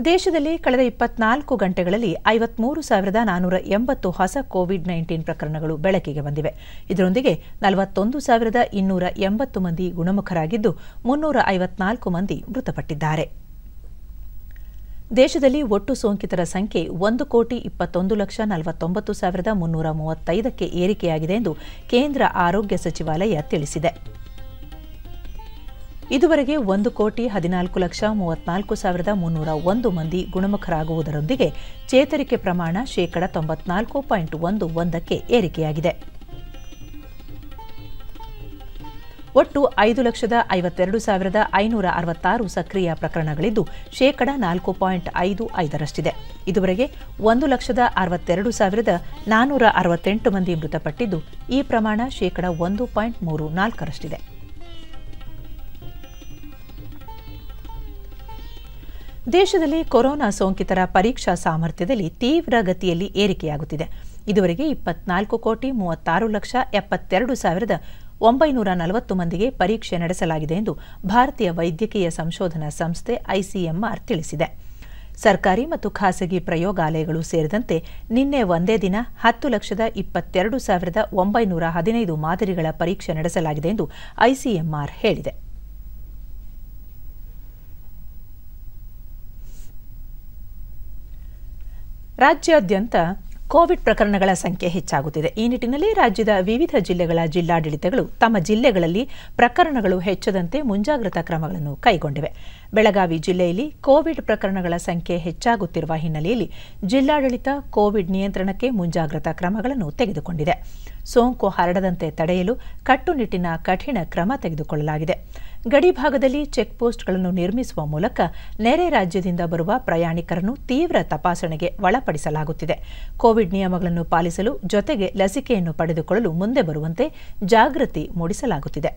ದೇಶದಲ್ಲಿ ಕಳೆದ 24 ಗಂಟೆಗಳಲ್ಲಿ 53,480 ಹೊಸ ಕೋವಿಡ್-19 ಪ್ರಕರಣಗಳು ಬೆಳಕಿಗೆ ಬಂದಿವೆ. ಇದರೊಂದಿಗೆ 41,280 ಮಂದಿ ಗುಣಮುಖರಾಗಿದ್ದು 354 ಮಂದಿ ಮೃತಪಟ್ಟಿದ್ದಾರೆ. ದೇಶದಲ್ಲಿ ಒಟ್ಟು ಸೋಂಕಿತರ ಸಂಖ್ಯೆ 1,21,49,335ಕ್ಕೆ ಏರಿಕೆಯಾಗಿದೆ ಎಂದು ಕೇಂದ್ರ ಆರೋಗ್ಯ ಸಚಿವಾಲಯ ತಿಳಿಸಿದೆ. ಇದುವರೆಗೆ 1,14,34,301 ಮಂದಿ ಗುಣಮುಖರಾಗುವುದರೊಂದಿಗೆ ಚೇತರಿಕೆ ಪ್ರಮಾಣ 94.11ಕ್ಕೆ ಏರಿಕೆಯಾಗಿದೆ. ಒಟ್ಟು 5,52,566 ಸಕ್ರಿಯ ಪ್ರಕರಣಗಳಿದ್ದು 4.55%ರಷ್ಟಿದೆ. ಇದುವರೆಗೆ 1,62,468 ಮಂದಿ ಮೃತಪಟ್ಟಿದ್ದು ಈ ಪ್ರಮಾಣ 1.34ರಷ್ಟಿದೆ. ದೇಶದಲ್ಲಿ ಕೊರೋನಾ ಸೋಂಕಿತರ ಪರೀಕ್ಷಾ ಸಾಮರ್ಥ್ಯದಲ್ಲಿ ತೀವ್ರ ಗತಿಯಲ್ಲಿ ಏರಿಕೆಯಾಗುತ್ತಿದೆ. ಇದುವರೆಗೆ 24,36,72,940 ಮಂದಿಗೆ ಪರೀಕ್ಷೆ ನಡೆಸಲಾಗಿದೆ ಎಂದು ಭಾರತೀಯ ವೈದ್ಯಕೀಯ ಸಂಶೋಧನಾ ಸಂಸ್ಥೆ ಐಸಿಎಂಆರ್ ತಿಳಿಸಿದೆ. ಸರ್ಕಾರಿ ಮತ್ತು ಖಾಸಗಿ ಪ್ರಯೋಗಾಲಯಗಳು ಸೇರಿದಂತೆ ನಿನ್ನೆ ಒಂದೇ ದಿನ 10,22,915 ಮಾದರಿಗಳ ಪರೀಕ್ಷೆ ನಡೆಸಲಾಗಿದೆ ಎಂದು ಐಸಿಎಂಆರ್ ಹೇಳಿದೆ. ರಾಜ್ಯಾದ್ಯಂತ ಕೋವಿಡ್ ಪ್ರಕರಣಗಳ ಸಂಖ್ಯೆ ಹೆಚ್ಚಾಗುತ್ತಿದೆ. ಈ ನಿಟ್ಟಿನಲ್ಲಿ ರಾಜ್ಯದ ವಿವಿಧ ಜಿಲ್ಲೆಗಳ ಜಿಲ್ಲಾಡಳಿತಗಳು ತಮ್ಮ ಜಿಲ್ಲೆಗಳಲ್ಲಿ ಪ್ರಕರಣಗಳು ಹೆಚ್ಚದಂತೆ ಮುಂಜಾಗ್ರತಾ ಕ್ರಮಗಳನ್ನು ಕೈಗೊಂಡಿವೆ. ಬೆಳಗಾವಿ ಜಿಲ್ಲೆಯಲ್ಲಿ ಕೋವಿಡ್ ಪ್ರಕರಣಗಳ ಸಂಖ್ಯೆ ಹೆಚ್ಚಾಗುತ್ತಿರುವ ಹಿನ್ನೆಲೆಯಲ್ಲಿ ಜಿಲ್ಲಾಡಳಿತ ಕೋವಿಡ್ ನಿಯಂತ್ರಣಕ್ಕೆ ಮುಂಜಾಗ್ರತಾ ಕ್ರಮಗಳನ್ನು ತೆಗೆದುಕೊಂಡಿದೆ. ಸೋಂಕು ಹರಡದಂತೆ ತಡೆಯಲು ಕಟ್ಟುನಿಟ್ಟಿನ ಕಠಿಣ ಕ್ರಮ ತೆಗೆದುಕೊಳ್ಳಲಾಗಿದೆ. ಗಡಿಭಾಗದಲ್ಲಿ ಚೆಕ್ಪೋಸ್ಟ್ಗಳನ್ನು ನಿರ್ಮಿಸುವ ಮೂಲಕ ನೆರೆ ರಾಜ್ಯದಿಂದ ಬರುವ ಪ್ರಯಾಣಿಕರನ್ನು ತೀವ್ರ ತಪಾಸಣೆಗೆ ಒಳಪಡಿಸಲಾಗುತ್ತಿದೆ. ಕೋವಿಡ್ ನಿಯಮಗಳನ್ನು ಪಾಲಿಸಲು ಜೊತೆಗೆ ಲಸಿಕೆಯನ್ನು ಪಡೆದುಕೊಳ್ಳಲು ಮುಂದೆ ಬರುವಂತೆ ಜಾಗೃತಿ ಮೂಡಿಸಲಾಗುತ್ತಿದೆ.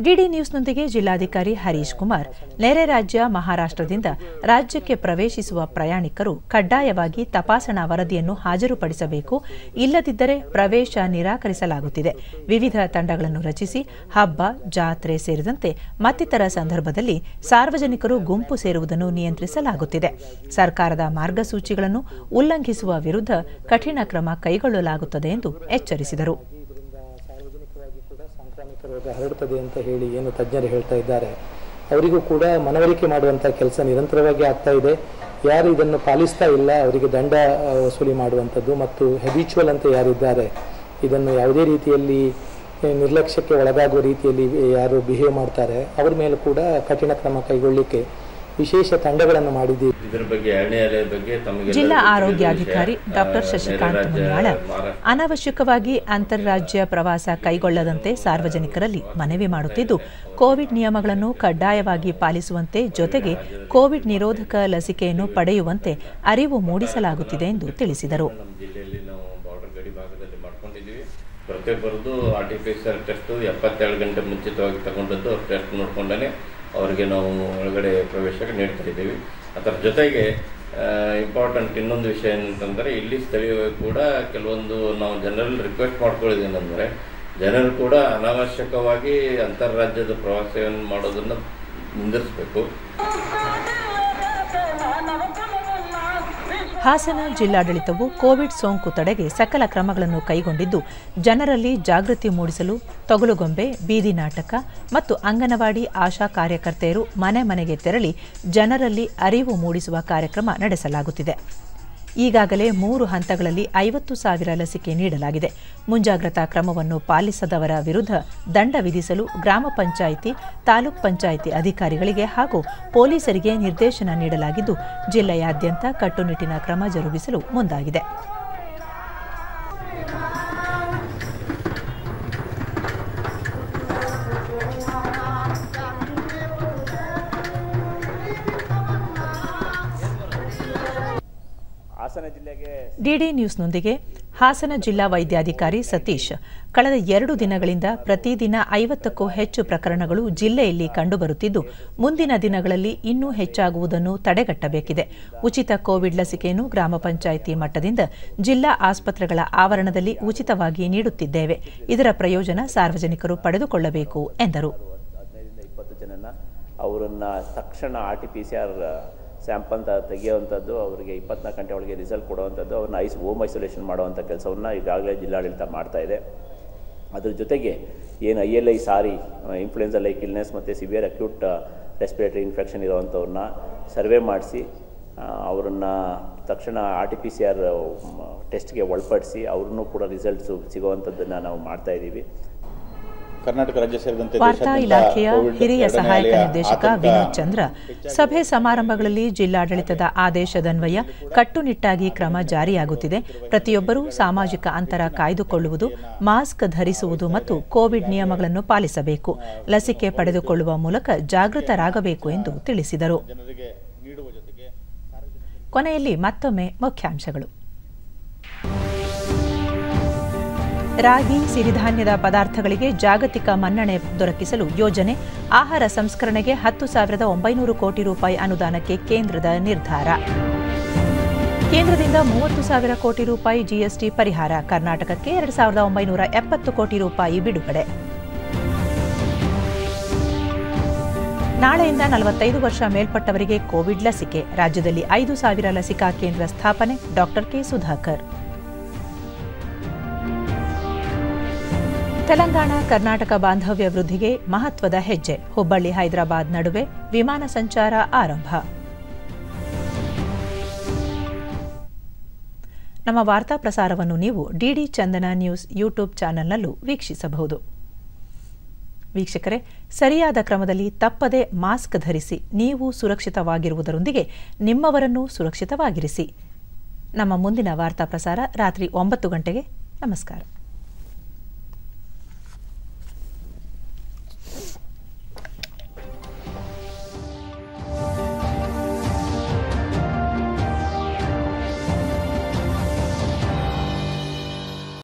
ಡಿಡಿ ನ್ಯೂಸ್ನೊಂದಿಗೆ ಜಿಲ್ಲಾಧಿಕಾರಿ ಹರೀಶ್ ಕುಮಾರ್, ನೆರೆ ರಾಜ್ಯ ಮಹಾರಾಷ್ಟ್ರದಿಂದ ರಾಜ್ಯಕ್ಕೆ ಪ್ರವೇಶಿಸುವ ಪ್ರಯಾಣಿಕರು ಕಡ್ಡಾಯವಾಗಿ ತಪಾಸಣಾ ವರದಿಯನ್ನು ಹಾಜರುಪಡಿಸಬೇಕು, ಇಲ್ಲದಿದ್ದರೆ ಪ್ರವೇಶ ನಿರಾಕರಿಸಲಾಗುತ್ತಿದೆ. ವಿವಿಧ ತಂಡಗಳನ್ನು ರಚಿಸಿ ಹಬ್ಬ, ಜಾತ್ರೆ ಸೇರಿದಂತೆ ಮತ್ತಿತರ ಸಂದರ್ಭದಲ್ಲಿ ಸಾರ್ವಜನಿಕರು ಗುಂಪು ಸೇರುವುದನ್ನು ನಿಯಂತ್ರಿಸಲಾಗುತ್ತಿದೆ. ಸರ್ಕಾರದ ಮಾರ್ಗಸೂಚಿಗಳನ್ನು ಉಲ್ಲಂಘಿಸುವ ವಿರುದ್ಧ ಕಠಿಣ ಕ್ರಮ ಕೈಗೊಳ್ಳಲಾಗುತ್ತದೆ ಎಂದು ಎಚ್ಚರಿಸಿದರು. ರೋಗ ಹರಡುತ್ತದೆ ಅಂತ ಹೇಳಿ ಏನು ತಜ್ಞರು ಹೇಳ್ತಾ ಇದ್ದಾರೆ, ಅವರಿಗೂ ಕೂಡ ಮನವರಿಕೆ ಮಾಡುವಂಥ ಕೆಲಸ ನಿರಂತರವಾಗಿ ಆಗ್ತಾ ಇದೆ. ಯಾರು ಇದನ್ನು ಪಾಲಿಸ್ತಾ ಇಲ್ಲ ಅವರಿಗೆ ದಂಡ ವಸೂಲಿ ಮಾಡುವಂಥದ್ದು ಮತ್ತು ಹೆಬಿಚುವಲ್ ಅಂತ ಯಾರಿದ್ದಾರೆ, ಇದನ್ನು ಯಾವುದೇ ರೀತಿಯಲ್ಲಿ ನಿರ್ಲಕ್ಷ್ಯಕ್ಕೆ ಒಳಗಾಗುವ ರೀತಿಯಲ್ಲಿ ಯಾರು ಬಿಹೇವ್ ಮಾಡ್ತಾರೆ ಅವರ ಮೇಲೆ ಕೂಡ ಕಠಿಣ ಕ್ರಮ ಕೈಗೊಳ್ಳಲಿಕ್ಕೆ ವಿಶೇಷ ತಂಡಗಳನ್ನು ಮಾಡಿದ್ದೀವಿ. ಇದರ ಬಗ್ಗೆ ಜಿಲ್ಲಾ ಆರೋಗ್ಯಾಧಿಕಾರಿ ಡಾಕ್ಟರ್ ಶಶಿಕಾಂತ್ ಮುನಿಯಾಳ ಅನಾವಶ್ಯಕವಾಗಿ ಅಂತಾರಾಜ್ಯ ಪ್ರವಾಸ ಕೈಗೊಳ್ಳದಂತೆ ಸಾರ್ವಜನಿಕರಲ್ಲಿ ಮನವಿ ಮಾಡುತ್ತಿದ್ದು, ಕೋವಿಡ್ ನಿಯಮಗಳನ್ನು ಕಡ್ಡಾಯವಾಗಿ ಪಾಲಿಸುವಂತೆ ಜೊತೆಗೆ ಕೋವಿಡ್ ನಿರೋಧಕ ಲಸಿಕೆಯನ್ನು ಪಡೆಯುವಂತೆ ಅರಿವು ಮೂಡಿಸಲಾಗುತ್ತಿದೆ ಎಂದು ತಿಳಿಸಿದರು. ಪ್ರತಿಯೊಬ್ಬರದು RT-PCR ಟೆಸ್ಟ್ 72 ಗಂಟೆ ಮುಂಚಿತವಾಗಿ ತಗೊಂಡದ್ದು ಟೆಸ್ಟ್ ನೋಡ್ಕೊಂಡೇ ಅವರಿಗೆ ನಾವು ಒಳಗಡೆ ಪ್ರವೇಶ ನೀಡ್ತಾ ಇದ್ದೀವಿ. ಅದರ ಜೊತೆಗೆ ಇಂಪಾರ್ಟೆಂಟ್ ಇನ್ನೊಂದು ವಿಷಯ ಏನಂತಂದರೆ, ಇಲ್ಲಿ ಸ್ಥಳೀಯವಾಗಿ ಕೂಡ ಕೆಲವೊಂದು ನಾವು ಜನರಲ್ಲಿ ರಿಕ್ವೆಸ್ಟ್ ಮಾಡ್ಕೊಳ್ಳೋದೇನೆಂದರೆ, ಜನರು ಕೂಡ ಅನಾವಶ್ಯಕವಾಗಿ ಅಂತಾರಾಜ್ಯದ ಪ್ರವಾಸವನ್ನು ಮಾಡೋದನ್ನು ನಿಂದಿಸಬೇಕು. ಹಾಸನ ಜಿಲ್ಲಾಡಳಿತವು ಕೋವಿಡ್ ಸೋಂಕು ತಡೆಗೆ ಸಕಲ ಕ್ರಮಗಳನ್ನು ಕೈಗೊಂಡಿದ್ದು, ಜನರಲ್ಲಿ ಜಾಗೃತಿ ಮೂಡಿಸಲು ತೊಗಲುಗೊಂಬೆ, ಬೀದಿ ನಾಟಕ ಮತ್ತು ಅಂಗನವಾಡಿ ಆಶಾ ಕಾರ್ಯಕರ್ತೆಯರು ಮನೆ ಮನೆಗೆ ತೆರಳಿ ಜನರಲ್ಲಿ ಅರಿವು ಮೂಡಿಸುವ ಕಾರ್ಯಕ್ರಮ ನಡೆಸಲಾಗುತ್ತಿದೆ. ಈಗಾಗಲೇ 3 ಹಂತಗಳಲ್ಲಿ 50,000 ಲಸಿಕೆ ನೀಡಲಾಗಿದೆ. ಮುಂಜಾಗ್ರತಾ ಕ್ರಮವನ್ನು ಪಾಲಿಸದವರ ವಿರುದ್ಧ ದಂಡ ವಿಧಿಸಲು ಗ್ರಾಮ ಪಂಚಾಯಿತಿ, ತಾಲೂಕ್ ಪಂಚಾಯಿತಿ ಅಧಿಕಾರಿಗಳಿಗೆ ಹಾಗೂ ಪೊಲೀಸರಿಗೆ ನಿರ್ದೇಶನ ನೀಡಲಾಗಿದ್ದು, ಜಿಲ್ಲೆಯಾದ್ಯಂತ ಕಟ್ಟುನಿಟ್ಟಿನ ಕ್ರಮ ಜರುಗಿಸಲು ಮುಂದಾಗಿದೆ. ಡಿಡಿ ನ್ಯೂಸ್ನೊಂದಿಗೆ ಹಾಸನ ಜಿಲ್ಲಾ ವೈದ್ಯಾಧಿಕಾರಿ ಸತೀಶ್, ಕಳೆದ 2 ದಿನಗಳಿಂದ ಪ್ರತಿದಿನ 50ಕ್ಕೂ ಹೆಚ್ಚು ಪ್ರಕರಣಗಳು ಜಿಲ್ಲೆಯಲ್ಲಿ ಕಂಡುಬರುತ್ತಿದ್ದು, ಮುಂದಿನ ದಿನಗಳಲ್ಲಿ ಇನ್ನೂ ಹೆಚ್ಚಾಗುವುದನ್ನು ತಡೆಗಟ್ಟಬೇಕಿದೆ. ಉಚಿತ ಕೋವಿಡ್ ಲಸಿಕೆಯನ್ನು ಗ್ರಾಮ ಪಂಚಾಯಿತಿ ಮಟ್ಟದಿಂದ ಜಿಲ್ಲಾ ಆಸ್ಪತ್ರೆಗಳ ಆವರಣದಲ್ಲಿ ಉಚಿತವಾಗಿ ನೀಡುತ್ತಿದ್ದೇವೆ. ಇದರ ಪ್ರಯೋಜನ ಸಾರ್ವಜನಿಕರು ಪಡೆದುಕೊಳ್ಳಬೇಕು ಎಂದರು. 15-20 ಜನನ ಅವರನ್ನ ತಕ್ಷಣ RT-PCR ಸ್ಯಾಂಪಲ್ ತೆಗೆಯುವಂಥದ್ದು, ಅವರಿಗೆ 24 ಗಂಟೆ ಒಳಗೆ ರಿಸಲ್ಟ್ ಕೊಡುವಂಥದ್ದು, ಅವ್ರನ್ನ ಹೋಮ್ ಐಸೋಲೇಷನ್ ಮಾಡುವಂಥ ಕೆಲಸವನ್ನು ಈಗಾಗಲೇ ಜಿಲ್ಲಾಡಳಿತ ಮಾಡ್ತಾ ಇದೆ. ಅದ್ರ ಜೊತೆಗೆ ಏನು ILI sorry influenza like illness ಮತ್ತು ಸಿವಿಯರ್ ಅಕ್ಯೂಟ್ ರೆಸ್ಪಿರೇಟರಿ ಇನ್ಫೆಕ್ಷನ್ ಇರೋವಂಥವ್ರನ್ನ ಸರ್ವೆ ಮಾಡಿಸಿ ಅವರನ್ನು ತಕ್ಷಣ RT-PCR ಟೆಸ್ಟ್ಗೆ ಒಳಪಡಿಸಿ ಅವ್ರನ್ನೂ ಕೂಡ ರಿಸಲ್ಟ್ಸು ಸಿಗುವಂಥದ್ದನ್ನು ನಾವು ಮಾಡ್ತಾ ಇದ್ದೀವಿ. ಕರ್ನಾಟಕ ರಾಜ್ಯ ಸೇರಿದಂತೆ ವಾರ್ತಾ ಇಲಾಖೆಯ ಹಿರಿಯ ಸಹಾಯಕ ನಿರ್ದೇಶಕ ವಿನೋದ್ ಚಂದ್ರ, ಸಭೆ ಸಮಾರಂಭಗಳಲ್ಲಿ ಜಿಲ್ಲಾಡಳಿತದ ಆದೇಶದನ್ವಯ ಕಟ್ಟುನಿಟ್ಟಾಗಿ ಕ್ರಮ ಜಾರಿಯಾಗುತ್ತಿದೆ. ಪ್ರತಿಯೊಬ್ಬರೂ ಸಾಮಾಜಿಕ ಅಂತರ ಕಾಯ್ದುಕೊಳ್ಳುವುದು, ಮಾಸ್ಕ್ ಧರಿಸುವುದು ಮತ್ತು ಕೋವಿಡ್ ನಿಯಮಗಳನ್ನು ಪಾಲಿಸಬೇಕು. ಲಸಿಕೆ ಪಡೆದುಕೊಳ್ಳುವ ಮೂಲಕ ಜಾಗೃತರಾಗಬೇಕು ಎಂದು ತಿಳಿಸಿದರು. ಕೊನೆಯಲ್ಲಿ ಮತ್ತೊಮ್ಮೆ ಮುಖ್ಯಾಂಶಗಳು. ರಾಗಿ, ಸಿರಿಧಾನ್ಯದ ಪದಾರ್ಥಗಳಿಗೆ ಜಾಗತಿಕ ಮನ್ನಣೆ ದೊರಕಿಸಲು ಯೋಜನೆ, ಆಹಾರ ಸಂಸ್ಕರಣೆಗೆ 10,900 ಕೋಟಿ ರೂಪಾಯಿ ಅನುದಾನಕ್ಕೆ ಕೇಂದ್ರದ ನಿರ್ಧಾರ. ಕೇಂದ್ರದಿಂದ 30,000 ಕೋಟಿ ರೂಪಾಯಿ GST ಪರಿಹಾರ, ಕರ್ನಾಟಕಕ್ಕೆ 2,970 ಕೋಟಿ ರೂಪಾಯಿ ಬಿಡುಗಡೆ. ನಾಳೆಯಿಂದ 45 ವರ್ಷ ಮೇಲ್ಪಟ್ಟವರಿಗೆ ಕೋವಿಡ್ ಲಸಿಕೆ, ರಾಜ್ಯದಲ್ಲಿ 5,000 ಲಸಿಕಾ ಕೇಂದ್ರ ಸ್ಥಾಪನೆ, ಡಾಕ್ಟರ್ ಕೆ ಸುಧಾಕರ್. ತೆಲಂಗಾಣ ಕರ್ನಾಟಕ ಬಾಂಧವ್ಯ ವೃದ್ಧಿಗೆ ಮಹತ್ವದ ಹೆಜ್ಜೆ, ಹುಬ್ಬಳ್ಳಿ ಹೈದರಾಬಾದ್ ನಡುವೆ ವಿಮಾನ ಸಂಚಾರ ಆರಂಭ. ನಮ್ಮ ವಾರ್ತಾ ಪ್ರಸಾರವನ್ನು ನೀವು ಡಿಡಿ ಚಂದನ ನ್ಯೂಸ್ ಯೂಟ್ಯೂಬ್ ಚಾನೆಲ್ನಲ್ಲೂ ವೀಕ್ಷಿಸಬಹುದು. ವೀಕ್ಷಕರೇ, ಸರಿಯಾದ ಕ್ರಮದಲ್ಲಿ ತಪ್ಪದೆ ಮಾಸ್ಕ್ ಧರಿಸಿ. ನೀವು ಸುರಕ್ಷಿತವಾಗಿರುವುದರೊಂದಿಗೆ ನಿಮ್ಮವರನ್ನು ಸುರಕ್ಷಿತವಾಗಿರಿಸಿ. ನಮ್ಮ ಮುಂದಿನ ವಾರ್ತಾ ಪ್ರಸಾರ ರಾತ್ರಿ 9 ಗಂಟೆಗೆ. ನಮಸ್ಕಾರ.